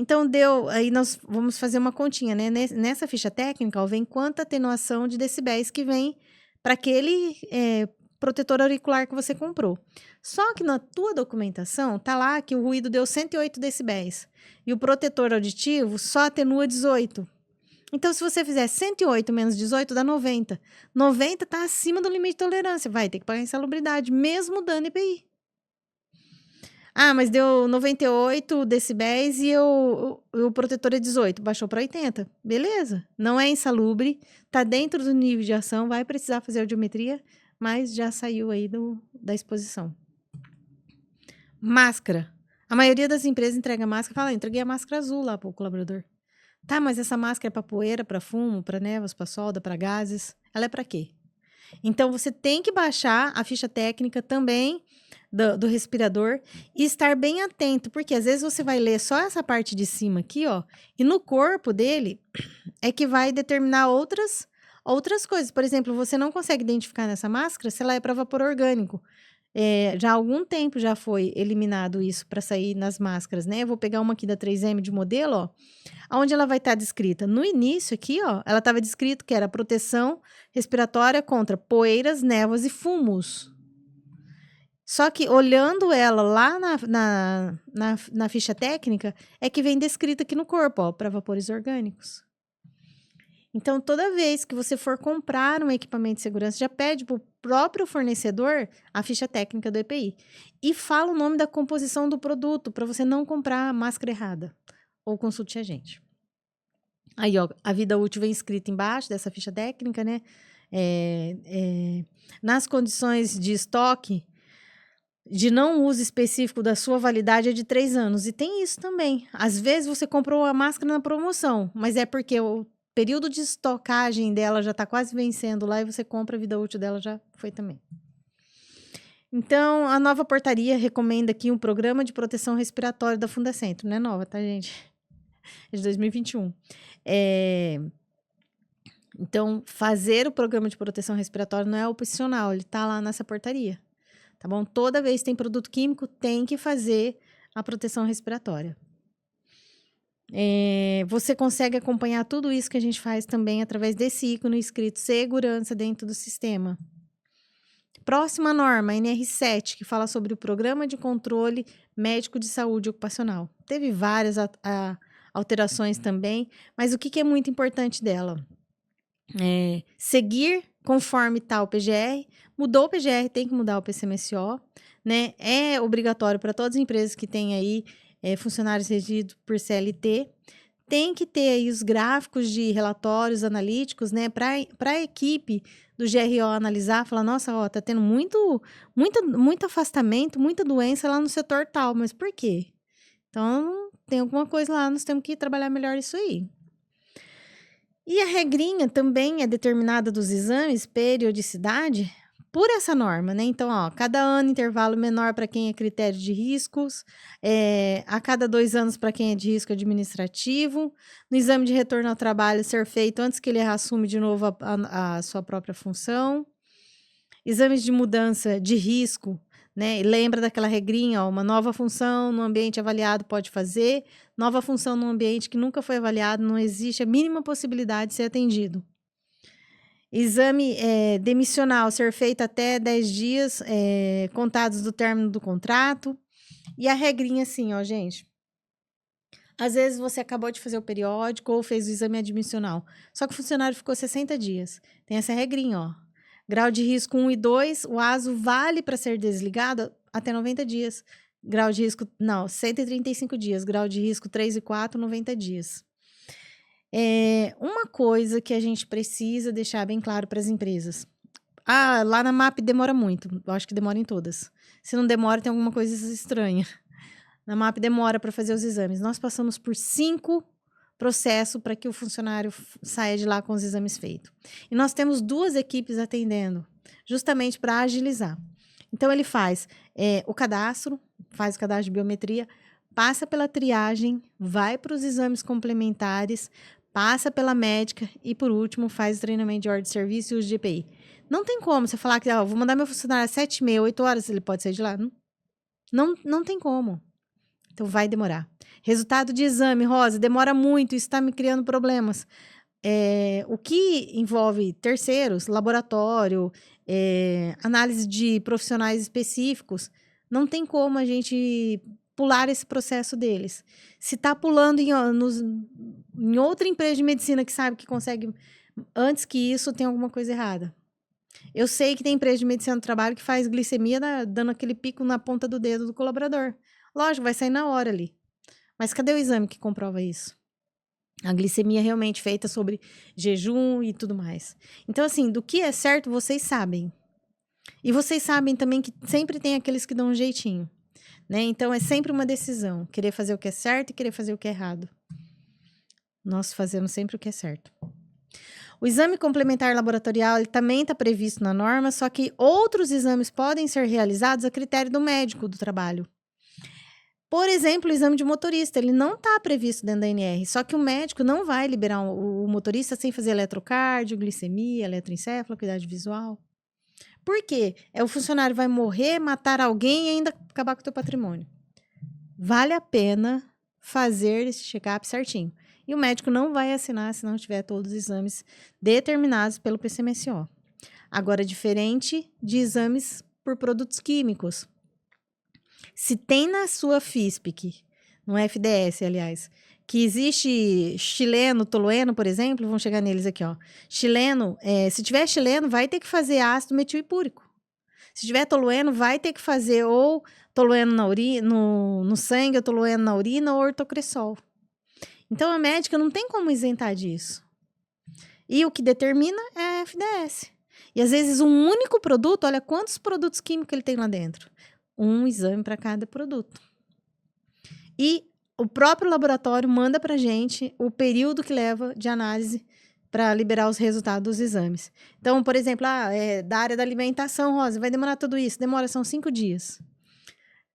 Então, aí nós vamos fazer uma continha, né? Nessa ficha técnica, ó, vem quanta atenuação de decibéis que vem para aquele protetor auricular que você comprou. Só que na tua documentação, tá lá que o ruído deu 108 decibéis e o protetor auditivo só atenua 18. Então, se você fizer 108 menos 18, dá 90. 90 está acima do limite de tolerância. Vai ter que pagar insalubridade, mesmo dando EPI. Ah, mas deu 98 decibéis e o protetor é 18. Baixou para 80. Beleza. Não é insalubre. Está dentro do nível de ação. Vai precisar fazer audiometria, mas já saiu aí da exposição. Máscara. A maioria das empresas entrega máscara. Fala, entreguei a máscara azul lá para o colaborador. Tá, mas essa máscara é para poeira, para fumo, para névoas, para solda, para gases. Ela é para quê? Então, você tem que baixar a ficha técnica também do respirador e estar bem atento, porque às vezes você vai ler só essa parte de cima aqui, ó, e no corpo dele é que vai determinar outras coisas. Por exemplo, você não consegue identificar nessa máscara se ela é para vapor orgânico. Já há algum tempo já foi eliminado isso para sair nas máscaras, né? Eu vou pegar uma aqui da 3M de modelo, ó, onde ela vai estar descrita. No início aqui, ó, ela estava descrito que era proteção respiratória contra poeiras, névoas e fumos. Só que olhando ela lá na ficha técnica, é que vem descrita aqui no corpo, ó, para vapores orgânicos. Então, toda vez que você for comprar um equipamento de segurança, já pede para o próprio fornecedor a ficha técnica do EPI. E fala o nome da composição do produto, para você não comprar a máscara errada. Ou consulte a gente. Aí, ó, a vida útil vem escrita embaixo dessa ficha técnica, né? Nas condições de estoque, de não uso específico da sua validade é de 3 anos. E tem isso também. Às vezes você comprou a máscara na promoção, mas é porque o período de estocagem dela já está quase vencendo lá e você compra, a vida útil dela já foi também. Então, a nova portaria recomenda aqui um programa de proteção respiratória da Fundacentro. Não é nova, tá, gente? É de 2021. Então, fazer o programa de proteção respiratória não é opcional, ele está lá nessa portaria. Tá bom? Toda vez que tem produto químico, tem que fazer a proteção respiratória. Você consegue acompanhar tudo isso que a gente faz também através desse ícone escrito segurança dentro do sistema. Próxima norma, NR7, que fala sobre o Programa de Controle Médico de Saúde Ocupacional. Teve várias alterações também, mas o que é muito importante dela? Seguir conforme tal PGR, mudou o PGR, tem que mudar o PCMSO, né? É obrigatório para todas as empresas que têm aí funcionários regidos por CLT, tem que ter aí os gráficos de relatórios analíticos, né? Para a equipe do GRO analisar, falar, nossa, ó, tá tendo muito afastamento, muita doença lá no setor tal, mas por quê? Então, tem alguma coisa lá, nós temos que trabalhar melhor isso aí. E a regrinha também é determinada dos exames, periodicidade, por essa norma, né? Então, ó, cada ano intervalo menor para quem é critério de riscos, a cada 2 anos para quem é de risco administrativo, no exame de retorno ao trabalho ser feito antes que ele assume de novo a sua própria função, exames de mudança de risco, né? E lembra daquela regrinha, ó, uma nova função no ambiente avaliado pode fazer, nova função no ambiente que nunca foi avaliado, não existe a mínima possibilidade de ser atendido. Exame demissional ser feito até 10 dias contados do término do contrato. E a regrinha assim, ó, gente. Às vezes você acabou de fazer o periódico ou fez o exame admissional, só que o funcionário ficou 60 dias. Tem essa regrinha, ó. Grau de risco 1 e 2, o ASO vale para ser desligado até 90 dias. Grau de risco, não, 135 dias. Grau de risco 3 e 4, 90 dias. Uma coisa que a gente precisa deixar bem claro para as empresas. Lá na MAP demora muito. Eu acho que demora em todas. Se não demora, tem alguma coisa estranha. Na MAP demora para fazer os exames. Nós passamos por 5 processos para que o funcionário saia de lá com os exames feitos. E nós temos 2 equipes atendendo, justamente para agilizar. Então, ele faz o cadastro, faz o cadastro de biometria, passa pela triagem, vai para os exames complementares, passa pela médica e, por último, faz o treinamento de ordem de serviço e uso de EPI. Não tem como você falar que vou mandar meu funcionário às 7h30, 8 horas, ele pode sair de lá. Não tem como. Então, vai demorar. Resultado de exame, Rosa, demora muito, isso está me criando problemas. O que envolve terceiros, laboratório, análise de profissionais específicos, não tem como a gente pular esse processo deles. Se está pulando em outra empresa de medicina que sabe que consegue antes que isso, tem alguma coisa errada. Eu sei que tem empresa de medicina do trabalho que faz glicemia dando aquele pico na ponta do dedo do colaborador. Lógico, vai sair na hora ali. Mas cadê o exame que comprova isso? A glicemia realmente feita sobre jejum e tudo mais. Então, assim, do que é certo, vocês sabem. E vocês sabem também que sempre tem aqueles que dão um jeitinho, né? Então, é sempre uma decisão. Querer fazer o que é certo e querer fazer o que é errado. Nós fazemos sempre o que é certo. O exame complementar laboratorial ele também está previsto na norma, só que outros exames podem ser realizados a critério do médico do trabalho. Por exemplo, o exame de motorista, ele não está previsto dentro da NR, só que o médico não vai liberar o motorista sem fazer eletrocardio, glicemia, eletroencefalografia visual. Por quê? O funcionário vai morrer, matar alguém e ainda acabar com o teu patrimônio. Vale a pena fazer esse check-up certinho. E o médico não vai assinar se não tiver todos os exames determinados pelo PCMSO. Agora, diferente de exames por produtos químicos. Se tem na sua FISPIC, no FDS, aliás, que existe chileno, tolueno, por exemplo, vamos chegar neles aqui, ó. Chileno, se tiver chileno, vai ter que fazer ácido metilhipúrico. Se tiver tolueno, vai ter que fazer ou tolueno no sangue, ou tolueno na urina, ou ortocrissol. Então, a médica não tem como isentar disso. E o que determina é a FDS. E, às vezes, um único produto, olha quantos produtos químicos ele tem lá dentro. Um exame para cada produto. E o próprio laboratório manda para a gente o período que leva de análise para liberar os resultados dos exames. Então, por exemplo, da área da alimentação, Rosa, vai demorar tudo isso? Demora, são 5 dias.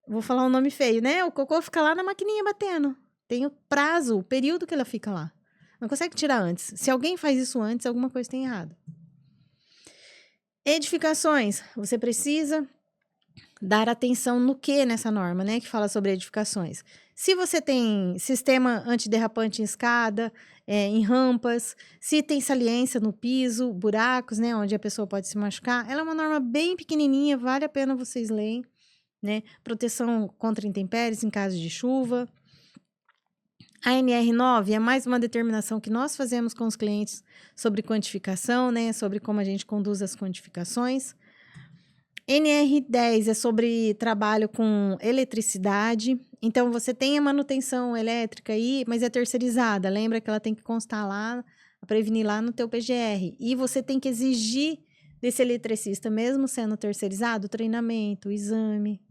Vou falar um nome feio, né? O cocô fica lá na maquininha batendo. Tem o prazo, o período que ela fica lá. Não consegue tirar antes. Se alguém faz isso antes, alguma coisa tem errado. Edificações. Você precisa dar atenção no que nessa norma, né? Que fala sobre edificações. Se você tem sistema antiderrapante em escada, em rampas, se tem saliência no piso, buracos, né? Onde a pessoa pode se machucar. Ela é uma norma bem pequenininha, vale a pena vocês lerem, né? Proteção contra intempéries em caso de chuva. A NR9 é mais uma determinação que nós fazemos com os clientes sobre quantificação, né? Sobre como a gente conduz as quantificações. NR10 é sobre trabalho com eletricidade. Então, você tem a manutenção elétrica aí, mas é terceirizada. Lembra que ela tem que constar lá, prevenir lá no teu PGR. E você tem que exigir desse eletricista, mesmo sendo terceirizado, treinamento, exame.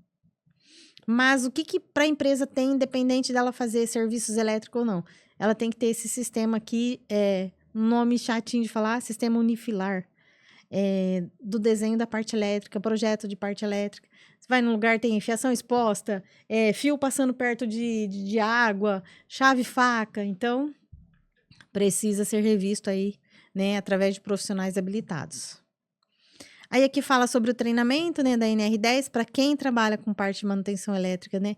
Mas o que para a empresa tem, independente dela fazer serviços elétricos ou não? Ela tem que ter esse sistema aqui, um nome chatinho de falar, sistema unifilar, do desenho da parte elétrica, projeto de parte elétrica. Você vai num lugar, tem fiação exposta, fio passando perto de água, chave faca. Então, precisa ser revisto aí, né, através de profissionais habilitados. Aí aqui fala sobre o treinamento, né, da NR10 para quem trabalha com parte de manutenção elétrica, né?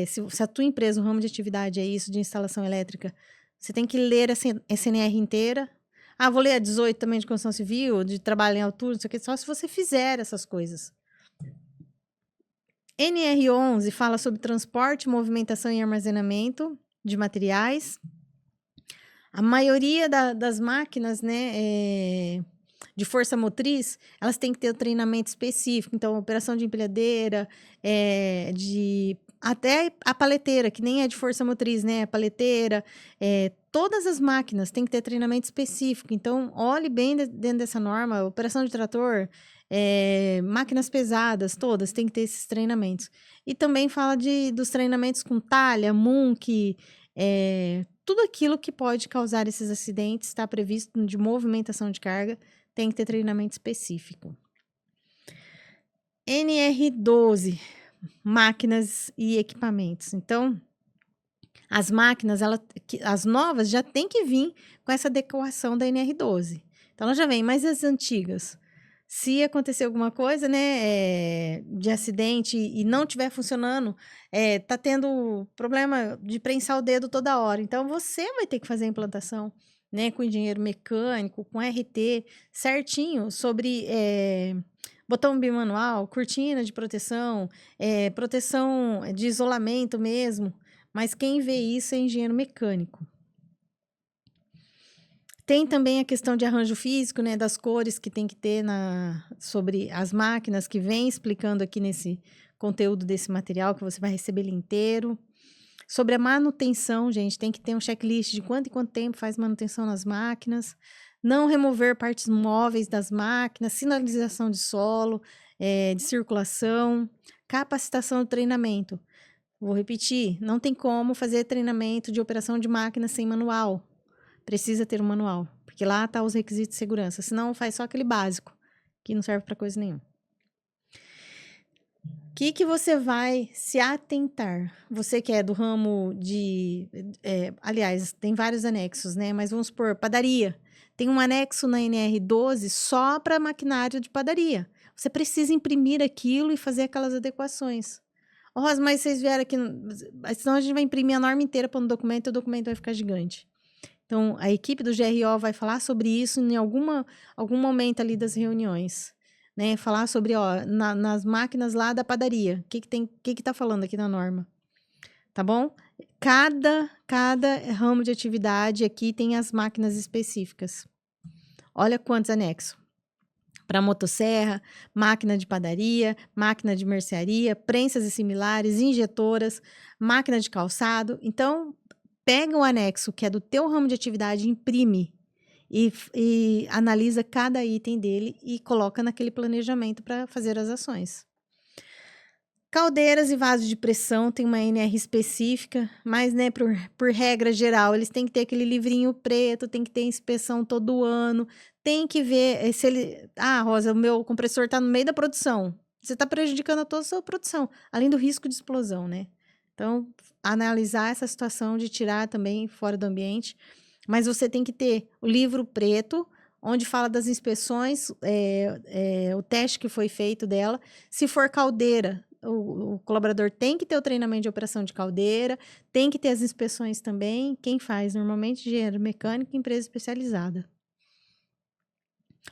Se a tua empresa, o ramo de atividade é isso, de instalação elétrica, você tem que ler essa NR inteira. Vou ler a 18 também de construção civil, de trabalho em altura, não sei o que, só se você fizer essas coisas. NR11 fala sobre transporte, movimentação e armazenamento de materiais. A maioria das máquinas, né, de força motriz, elas têm que ter um treinamento específico. Então, operação de empilhadeira, até a paleteira, que nem é de força motriz, né? A paleteira, todas as máquinas têm que ter treinamento específico. Então, olhe bem dentro dessa norma. Operação de trator, máquinas pesadas, todas têm que ter esses treinamentos. E também fala dos treinamentos com talha, Munk, tudo aquilo que pode causar esses acidentes está previsto de movimentação de carga, tem que ter treinamento específico. NR12, máquinas e equipamentos. Então, as máquinas, as novas já tem que vir com essa adequação da NR12. Então, ela já vem, mas as antigas, se acontecer alguma coisa, né, de acidente e não estiver funcionando, tá tendo problema de prensar o dedo toda hora. Então, você vai ter que fazer a implantação, né, com engenheiro mecânico, com RT, certinho, sobre botão bimanual, cortina de proteção, proteção de isolamento mesmo, mas quem vê isso é engenheiro mecânico. Tem também a questão de arranjo físico, né, das cores que tem que ter sobre as máquinas, que vem explicando aqui nesse conteúdo desse material, que você vai receber ele inteiro. Sobre a manutenção, gente, tem que ter um checklist de quanto em quanto tempo faz manutenção nas máquinas. Não remover partes móveis das máquinas, sinalização de solo, de circulação, capacitação do treinamento. Vou repetir, não tem como fazer treinamento de operação de máquina sem manual. Precisa ter um manual, porque lá tá os requisitos de segurança. Senão faz só aquele básico, que não serve para coisa nenhuma. O que você vai se atentar? Você que é do ramo de... aliás, tem vários anexos, né? Mas vamos supor, padaria. Tem um anexo na NR12 só para maquinário de padaria. Você precisa imprimir aquilo e fazer aquelas adequações. Rosa, mas vocês vieram aqui... Senão a gente vai imprimir a norma inteira para um documento e o documento vai ficar gigante. Então, a equipe do GRO vai falar sobre isso em algum momento ali das reuniões. Né? Falar sobre, nas máquinas lá da padaria. O que tá falando aqui na norma? Tá bom? Cada cada ramo de atividade aqui tem as máquinas específicas. Olha quantos anexos. Para motosserra, máquina de padaria, máquina de mercearia, prensas e similares, injetoras, máquina de calçado. Então, pega o anexo que é do teu ramo de atividade, imprime e analisa cada item dele e coloca naquele planejamento para fazer as ações. Caldeiras e vasos de pressão tem uma NR específica, mas, né, por regra geral, eles têm que ter aquele livrinho preto, tem que ter inspeção todo ano, tem que ver se ele... Ah, Rosa, o meu compressor está no meio da produção. Você está prejudicando toda a sua produção, além do risco de explosão, né? Então, analisar essa situação de tirar também fora do ambiente. Mas você tem que ter o livro preto, onde fala das inspeções, o teste que foi feito dela. Se for caldeira, o colaborador tem que ter o treinamento de operação de caldeira, tem que ter as inspeções também. Quem faz? Normalmente, engenheiro mecânico, empresa especializada.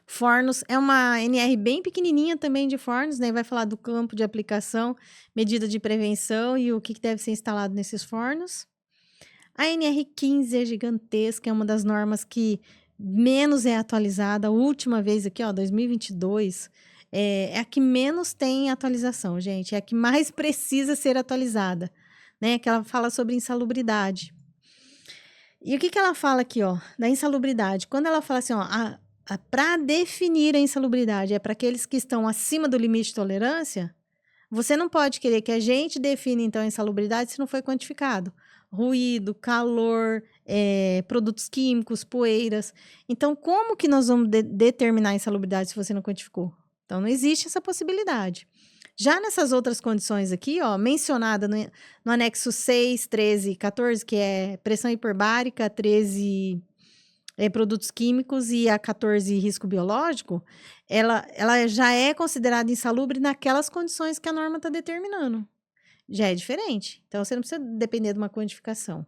Fornos é uma NR bem pequenininha também de fornos, né? Vai falar do campo de aplicação, medida de prevenção e o que deve ser instalado nesses fornos. A NR15 é gigantesca, é uma das normas que menos é atualizada. A última vez aqui, ó, 2022, é a que menos tem atualização, gente. É a que mais precisa ser atualizada, né? Que ela fala sobre insalubridade. E o que ela fala aqui, ó, da insalubridade? Quando ela fala assim, ó, para definir a insalubridade é para aqueles que estão acima do limite de tolerância, você não pode querer que a gente defina, então, a insalubridade se não foi quantificado. Ruído, calor, produtos químicos, poeiras. Então, como que nós vamos determinar a insalubridade se você não quantificou? Então, não existe essa possibilidade. Já nessas outras condições aqui, ó, mencionada no anexo 6, 13 e 14, que é pressão hiperbárica, 13 produtos químicos e a 14 risco biológico, ela já é considerada insalubre naquelas condições que a norma está determinando. Já é diferente. Então, você não precisa depender de uma quantificação.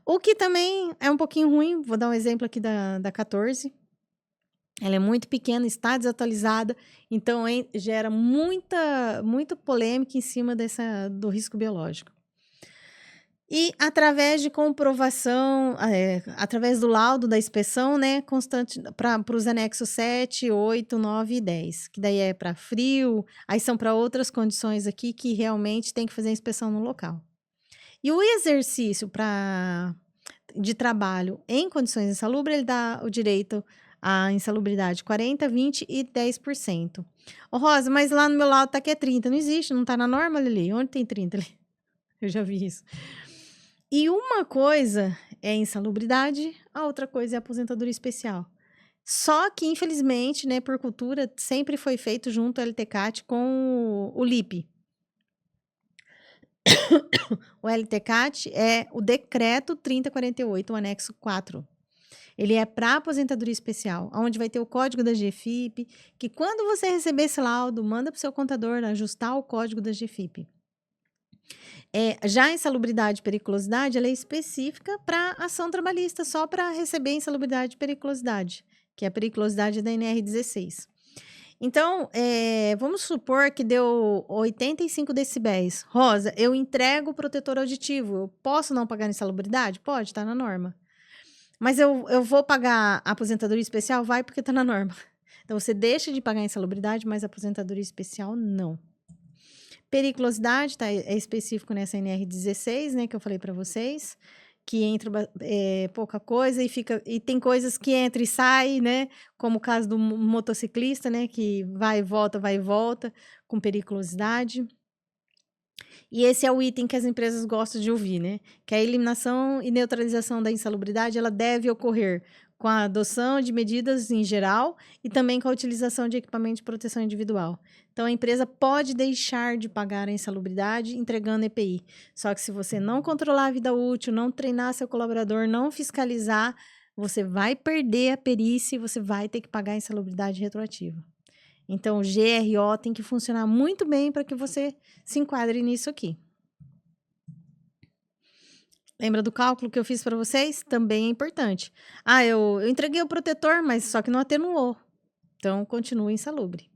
O que também é um pouquinho ruim, vou dar um exemplo aqui da 14. Ela é muito pequena, está desatualizada, então gera muita polêmica em cima do risco biológico. E através de comprovação, através do laudo da inspeção, né, constante, para os anexos 7, 8, 9 e 10, que daí é para frio, aí são para outras condições aqui que realmente tem que fazer a inspeção no local. E o exercício de trabalho em condições insalubres, ele dá o direito à insalubridade 40%, 20% e 10%. Ô, Rosa, mas lá no meu laudo tá que é 30%, não existe, não tá na norma, Lili? Onde tem 30%? Ali? Eu já vi isso. E uma coisa é insalubridade, a outra coisa é aposentadoria especial. Só que, infelizmente, né, por cultura, sempre foi feito junto ao LTCAT com o LIP. O LTCAT é o decreto 3048, o anexo 4. Ele é para aposentadoria especial, onde vai ter o código da GFIP, que quando você receber esse laudo, manda para o seu contador ajustar o código da GFIP. Já a insalubridade e periculosidade, ela é específica para ação trabalhista, só para receber insalubridade e periculosidade, que é a periculosidade da NR16. Então, vamos supor que deu 85 decibéis. Rosa, eu entrego o protetor auditivo, eu posso não pagar insalubridade? Pode, está na norma. Mas eu vou pagar a aposentadoria especial? Vai, porque está na norma. Então, você deixa de pagar insalubridade, mas a aposentadoria especial, não. Periculosidade é específico nessa NR16, né, que eu falei para vocês, que entra pouca coisa e tem coisas que entra e sai, né, como o caso do motociclista, né, que vai e volta com periculosidade. E esse é o item que as empresas gostam de ouvir, né, que a eliminação e neutralização da insalubridade, ela deve ocorrer com a adoção de medidas em geral e também com a utilização de equipamento de proteção individual. Então, a empresa pode deixar de pagar a insalubridade entregando EPI. Só que se você não controlar a vida útil, não treinar seu colaborador, não fiscalizar, você vai perder a perícia e você vai ter que pagar a insalubridade retroativa. Então, o GRO tem que funcionar muito bem para que você se enquadre nisso aqui. Lembra do cálculo que eu fiz para vocês? Também é importante. Eu entreguei o protetor, mas só que não atenuou. Então, continua insalubre.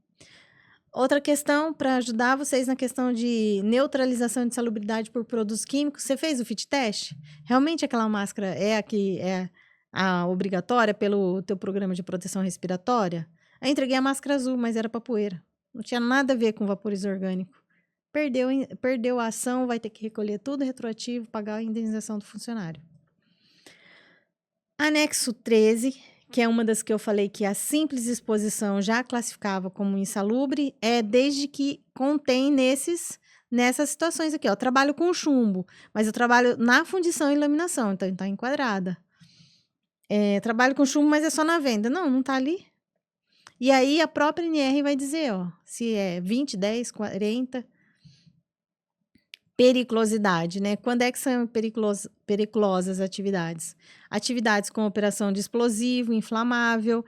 Outra questão para ajudar vocês na questão de neutralização de salubridade por produtos químicos, você fez o fit test? Realmente aquela máscara é a que é a obrigatória pelo teu programa de proteção respiratória? Eu entreguei a máscara azul, mas era para poeira. Não tinha nada a ver com vaporizo orgânico. Perdeu a ação, vai ter que recolher tudo retroativo, pagar a indenização do funcionário. Anexo 13, que é uma das que eu falei que a simples exposição já classificava como insalubre, é desde que contém nessas situações aqui, ó. Trabalho com chumbo, mas eu trabalho na fundição e laminação, então está enquadrada. Trabalho com chumbo, mas é só na venda. Não está ali. E aí a própria NR vai dizer, ó, se é 20, 10, 40... Periculosidade, né? Quando é que são periculosas atividades? Atividades com operação de explosivo, inflamável,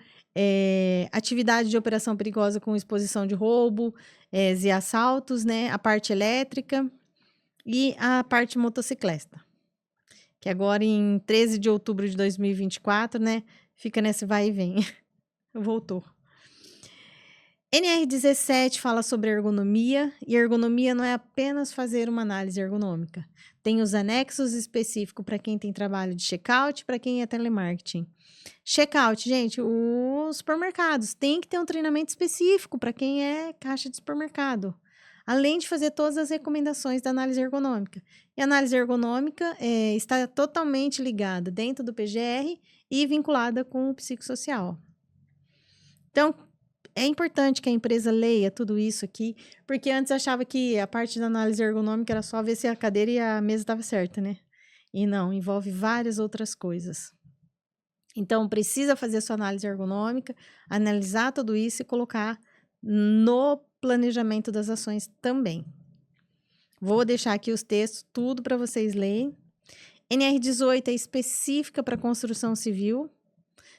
atividade de operação perigosa com exposição de roubo e assaltos, né? A parte elétrica e a parte motocicleta. Que agora, em 13 de outubro de 2024, né? Fica nesse vai e vem. Voltou. NR17 fala sobre ergonomia, e ergonomia não é apenas fazer uma análise ergonômica. Tem os anexos específicos para quem tem trabalho de checkout, para quem é telemarketing. Checkout, gente, os supermercados tem que ter um treinamento específico para quem é caixa de supermercado, além de fazer todas as recomendações da análise ergonômica. E a análise ergonômica está totalmente ligada dentro do PGR e vinculada com o psicossocial. Então, é importante que a empresa leia tudo isso aqui, porque antes achava que a parte da análise ergonômica era só ver se a cadeira e a mesa estavam certa, né? E não, envolve várias outras coisas. Então, precisa fazer a sua análise ergonômica, analisar tudo isso e colocar no planejamento das ações também. Vou deixar aqui os textos, tudo para vocês lerem. NR18 é específica para construção civil.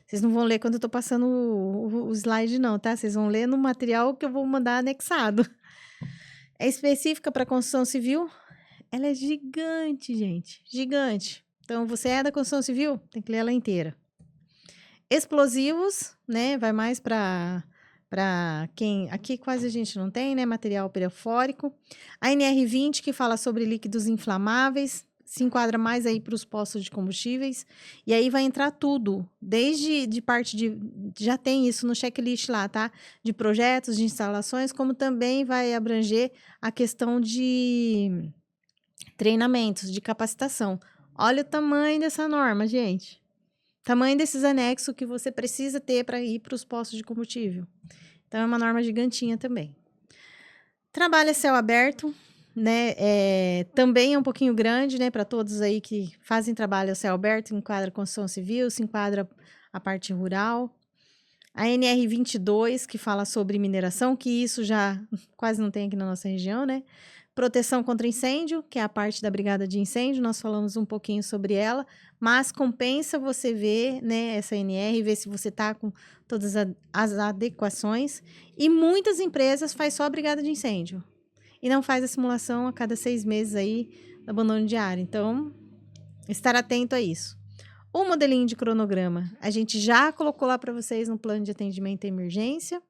Vocês não vão ler quando eu estou passando o slide, não, tá? Vocês vão ler no material que eu vou mandar anexado. É específica para construção civil. Ela é gigante, gente. Gigante. Então, você é da construção civil? Tem que ler ela inteira. Explosivos, né? Vai mais para quem... Aqui quase a gente não tem, né? Material perifórico. A NR20, que fala sobre líquidos inflamáveis. Se enquadra mais aí para os postos de combustíveis. E aí vai entrar tudo, desde de parte de... Já tem isso no checklist lá, tá? De projetos, de instalações, como também vai abranger a questão de treinamentos, de capacitação. Olha o tamanho dessa norma, gente. Tamanho desses anexos que você precisa ter para ir para os postos de combustível. Então, é uma norma gigantinha também. Trabalho a céu aberto, né? Também é um pouquinho grande, né? Para todos aí que fazem trabalho a céu aberto, enquadra a construção civil, se enquadra a parte rural. A NR22, que fala sobre mineração, que isso já quase não tem aqui na nossa região, né? Proteção contra incêndio, que é a parte da brigada de incêndio, nós falamos um pouquinho sobre ela, mas compensa você ver, né, essa NR, ver se você está com todas as adequações. E muitas empresas faz só a brigada de incêndio e não faz a simulação a cada 6 meses aí do abandono de área. Então, estar atento a isso. O modelinho de cronograma, a gente já colocou lá para vocês no plano de atendimento à emergência.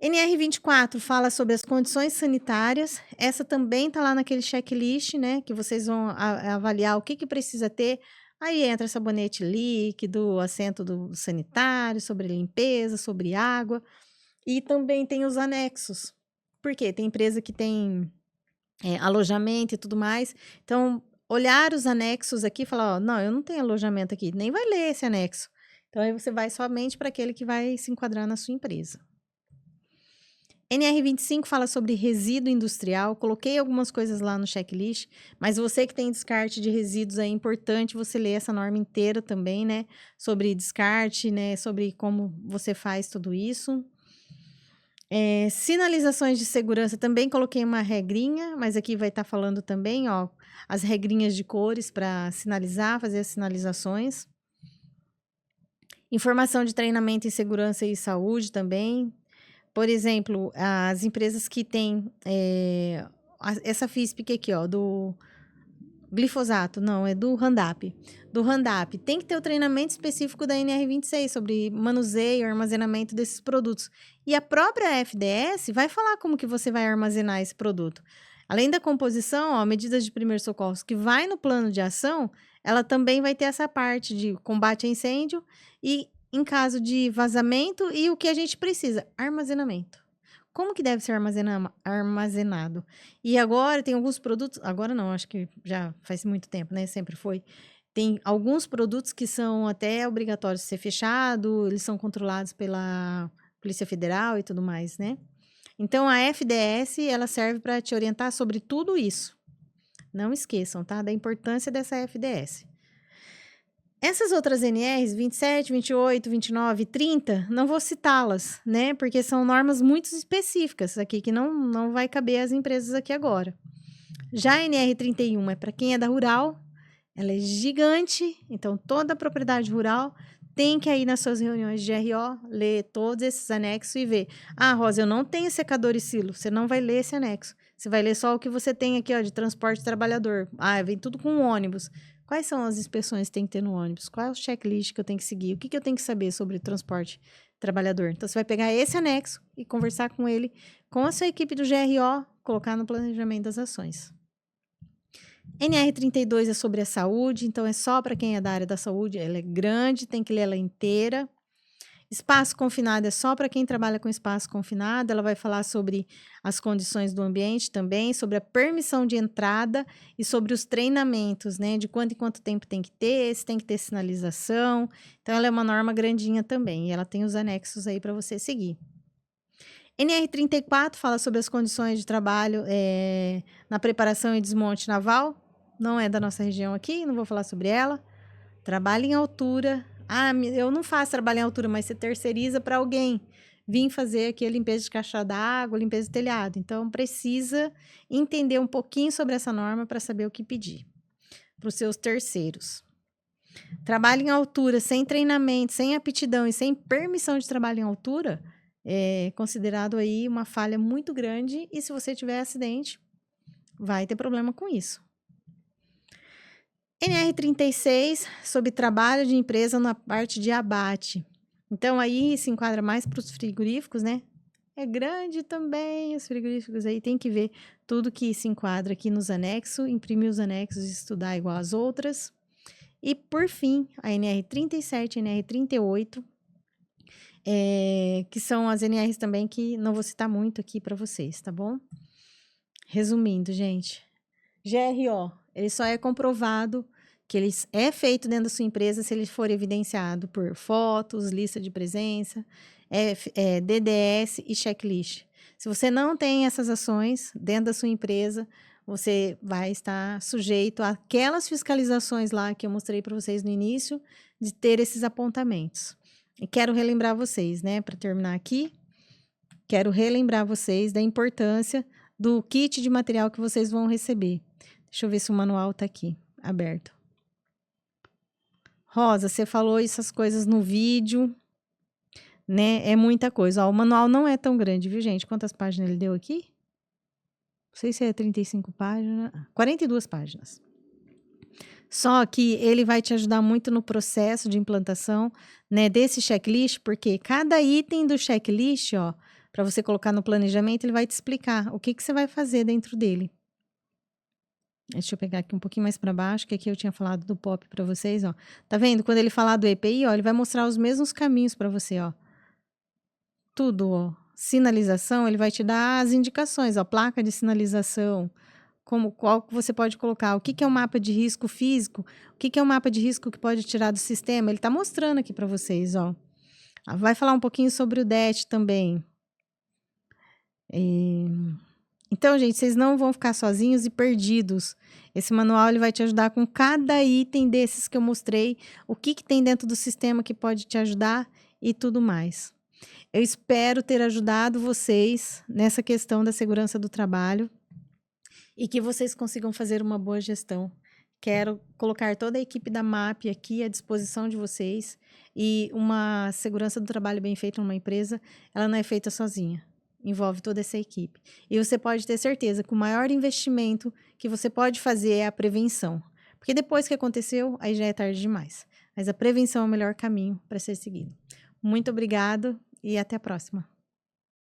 NR24 fala sobre as condições sanitárias. Essa também está lá naquele checklist, né? Que vocês vão avaliar o que precisa ter. Aí entra sabonete líquido, assento do sanitário, sobre limpeza, sobre água. E também tem os anexos. Por quê? Tem empresa que tem alojamento e tudo mais. Então, olhar os anexos aqui e falar, ó, não, eu não tenho alojamento aqui. Nem vai ler esse anexo. Então, aí você vai somente para aquele que vai se enquadrar na sua empresa. NR25 fala sobre resíduo industrial. Coloquei algumas coisas lá no checklist, mas você que tem descarte de resíduos, é importante você ler essa norma inteira também, né? Sobre descarte, né? Sobre como você faz tudo isso. Sinalizações de segurança, também coloquei uma regrinha, mas aqui vai estar falando também, ó, as regrinhas de cores para sinalizar, fazer as sinalizações. Informação de treinamento em segurança e saúde também. Por exemplo, as empresas que têm essa FISP aqui, ó, glifosato, não, é do Roundup. Do Roundup. Tem que ter o treinamento específico da NR26 sobre manuseio e armazenamento desses produtos. E a própria FDS vai falar como que você vai armazenar esse produto. Além da composição, ó, medidas de primeiros socorros que vai no plano de ação, ela também vai ter essa parte de combate a incêndio e, em caso de vazamento, e o que a gente precisa, armazenamento. Como que deve ser armazenado? E agora tem alguns produtos, agora não, acho que já faz muito tempo, né? Sempre foi. Tem alguns produtos que são até obrigatórios de ser fechado, eles são controlados pela Polícia Federal e tudo mais, né? Então, a FDS, ela serve para te orientar sobre tudo isso. Não esqueçam, tá? Da importância dessa FDS. Essas outras NRs, 27, 28, 29 e 30, não vou citá-las, né? Porque são normas muito específicas aqui, que não vai caber às empresas aqui agora. Já a NR 31 é para quem é da rural, ela é gigante, então toda a propriedade rural tem que ir nas suas reuniões de RO, ler todos esses anexos e ver. Ah, Rosa, eu não tenho secador e silo. Você não vai ler esse anexo. Você vai ler só o que você tem aqui, ó, de transporte de trabalhador. Ah, vem tudo com ônibus. Quais são as inspeções que tem que ter no ônibus? Qual é o checklist que eu tenho que seguir? O que eu tenho que saber sobre transporte trabalhador? Então, você vai pegar esse anexo e conversar com ele, com a sua equipe do GRO, colocar no planejamento das ações. NR32 é sobre a saúde, então é só para quem é da área da saúde, ela é grande, tem que ler ela inteira. Espaço confinado é só para quem trabalha com espaço confinado, ela vai falar sobre as condições do ambiente também, sobre a permissão de entrada e sobre os treinamentos, né, de quanto em quanto tempo tem que ter, se tem que ter sinalização. Então, ela é uma norma grandinha também, e ela tem os anexos aí para você seguir. NR34 fala sobre as condições de trabalho na preparação e desmonte naval. Não é da nossa região aqui, não vou falar sobre ela. Trabalho em altura. Ah, eu não faço trabalho em altura, mas você terceiriza para alguém vir fazer aqui a limpeza de caixa d'água, limpeza de telhado. Então, precisa entender um pouquinho sobre essa norma para saber o que pedir para os seus terceiros. Trabalho em altura, sem treinamento, sem aptidão e sem permissão de trabalho em altura, é considerado aí uma falha muito grande e se você tiver acidente, vai ter problema com isso. NR36, sobre trabalho de empresa na parte de abate. Então, aí se enquadra mais para os frigoríficos, né? É grande também, os frigoríficos aí tem que ver tudo que se enquadra aqui nos anexos, imprimir os anexos e estudar igual as outras. E, por fim, a NR37 e NR38, que são as NRs também que não vou citar muito aqui para vocês, tá bom? Resumindo, gente, GRO, ele só é comprovado que ele é feito dentro da sua empresa se ele for evidenciado por fotos, lista de presença, DDS e checklist. Se você não tem essas ações dentro da sua empresa, você vai estar sujeito àquelas fiscalizações lá que eu mostrei para vocês no início, de ter esses apontamentos. E quero relembrar vocês, né, para terminar aqui, quero relembrar vocês da importância do kit de material que vocês vão receber. Deixa eu ver se o manual está aqui, aberto. Rosa, você falou essas coisas no vídeo, né? É muita coisa. Ó, o manual não é tão grande, viu, gente? Quantas páginas ele deu aqui? Não sei se é 35 páginas. 42 páginas. Só que ele vai te ajudar muito no processo de implantação, né, desse checklist, porque cada item do checklist, ó, para você colocar no planejamento, ele vai te explicar o que você vai fazer dentro dele. Deixa eu pegar aqui um pouquinho mais para baixo, que aqui eu tinha falado do POP para vocês, ó. Tá vendo? Quando ele falar do EPI, ó, ele vai mostrar os mesmos caminhos para você, ó. Tudo, ó. Sinalização, ele vai te dar as indicações, ó, placa de sinalização, qual que você pode colocar, o que é um mapa de risco físico, o que é um mapa de risco que pode tirar do sistema, ele tá mostrando aqui para vocês, ó. Vai falar um pouquinho sobre o DET também. Então, gente, vocês não vão ficar sozinhos e perdidos. Esse manual ele vai te ajudar com cada item desses que eu mostrei, o que tem dentro do sistema que pode te ajudar e tudo mais. Eu espero ter ajudado vocês nessa questão da segurança do trabalho e que vocês consigam fazer uma boa gestão. Quero colocar toda a equipe da MAP aqui à disposição de vocês e uma segurança do trabalho bem feita numa empresa, ela não é feita sozinha. envolve toda essa equipe. E você pode ter certeza que o maior investimento que você pode fazer é a prevenção. Porque depois que aconteceu, aí já é tarde demais. Mas a prevenção é o melhor caminho para ser seguido. Muito obrigado e até a próxima.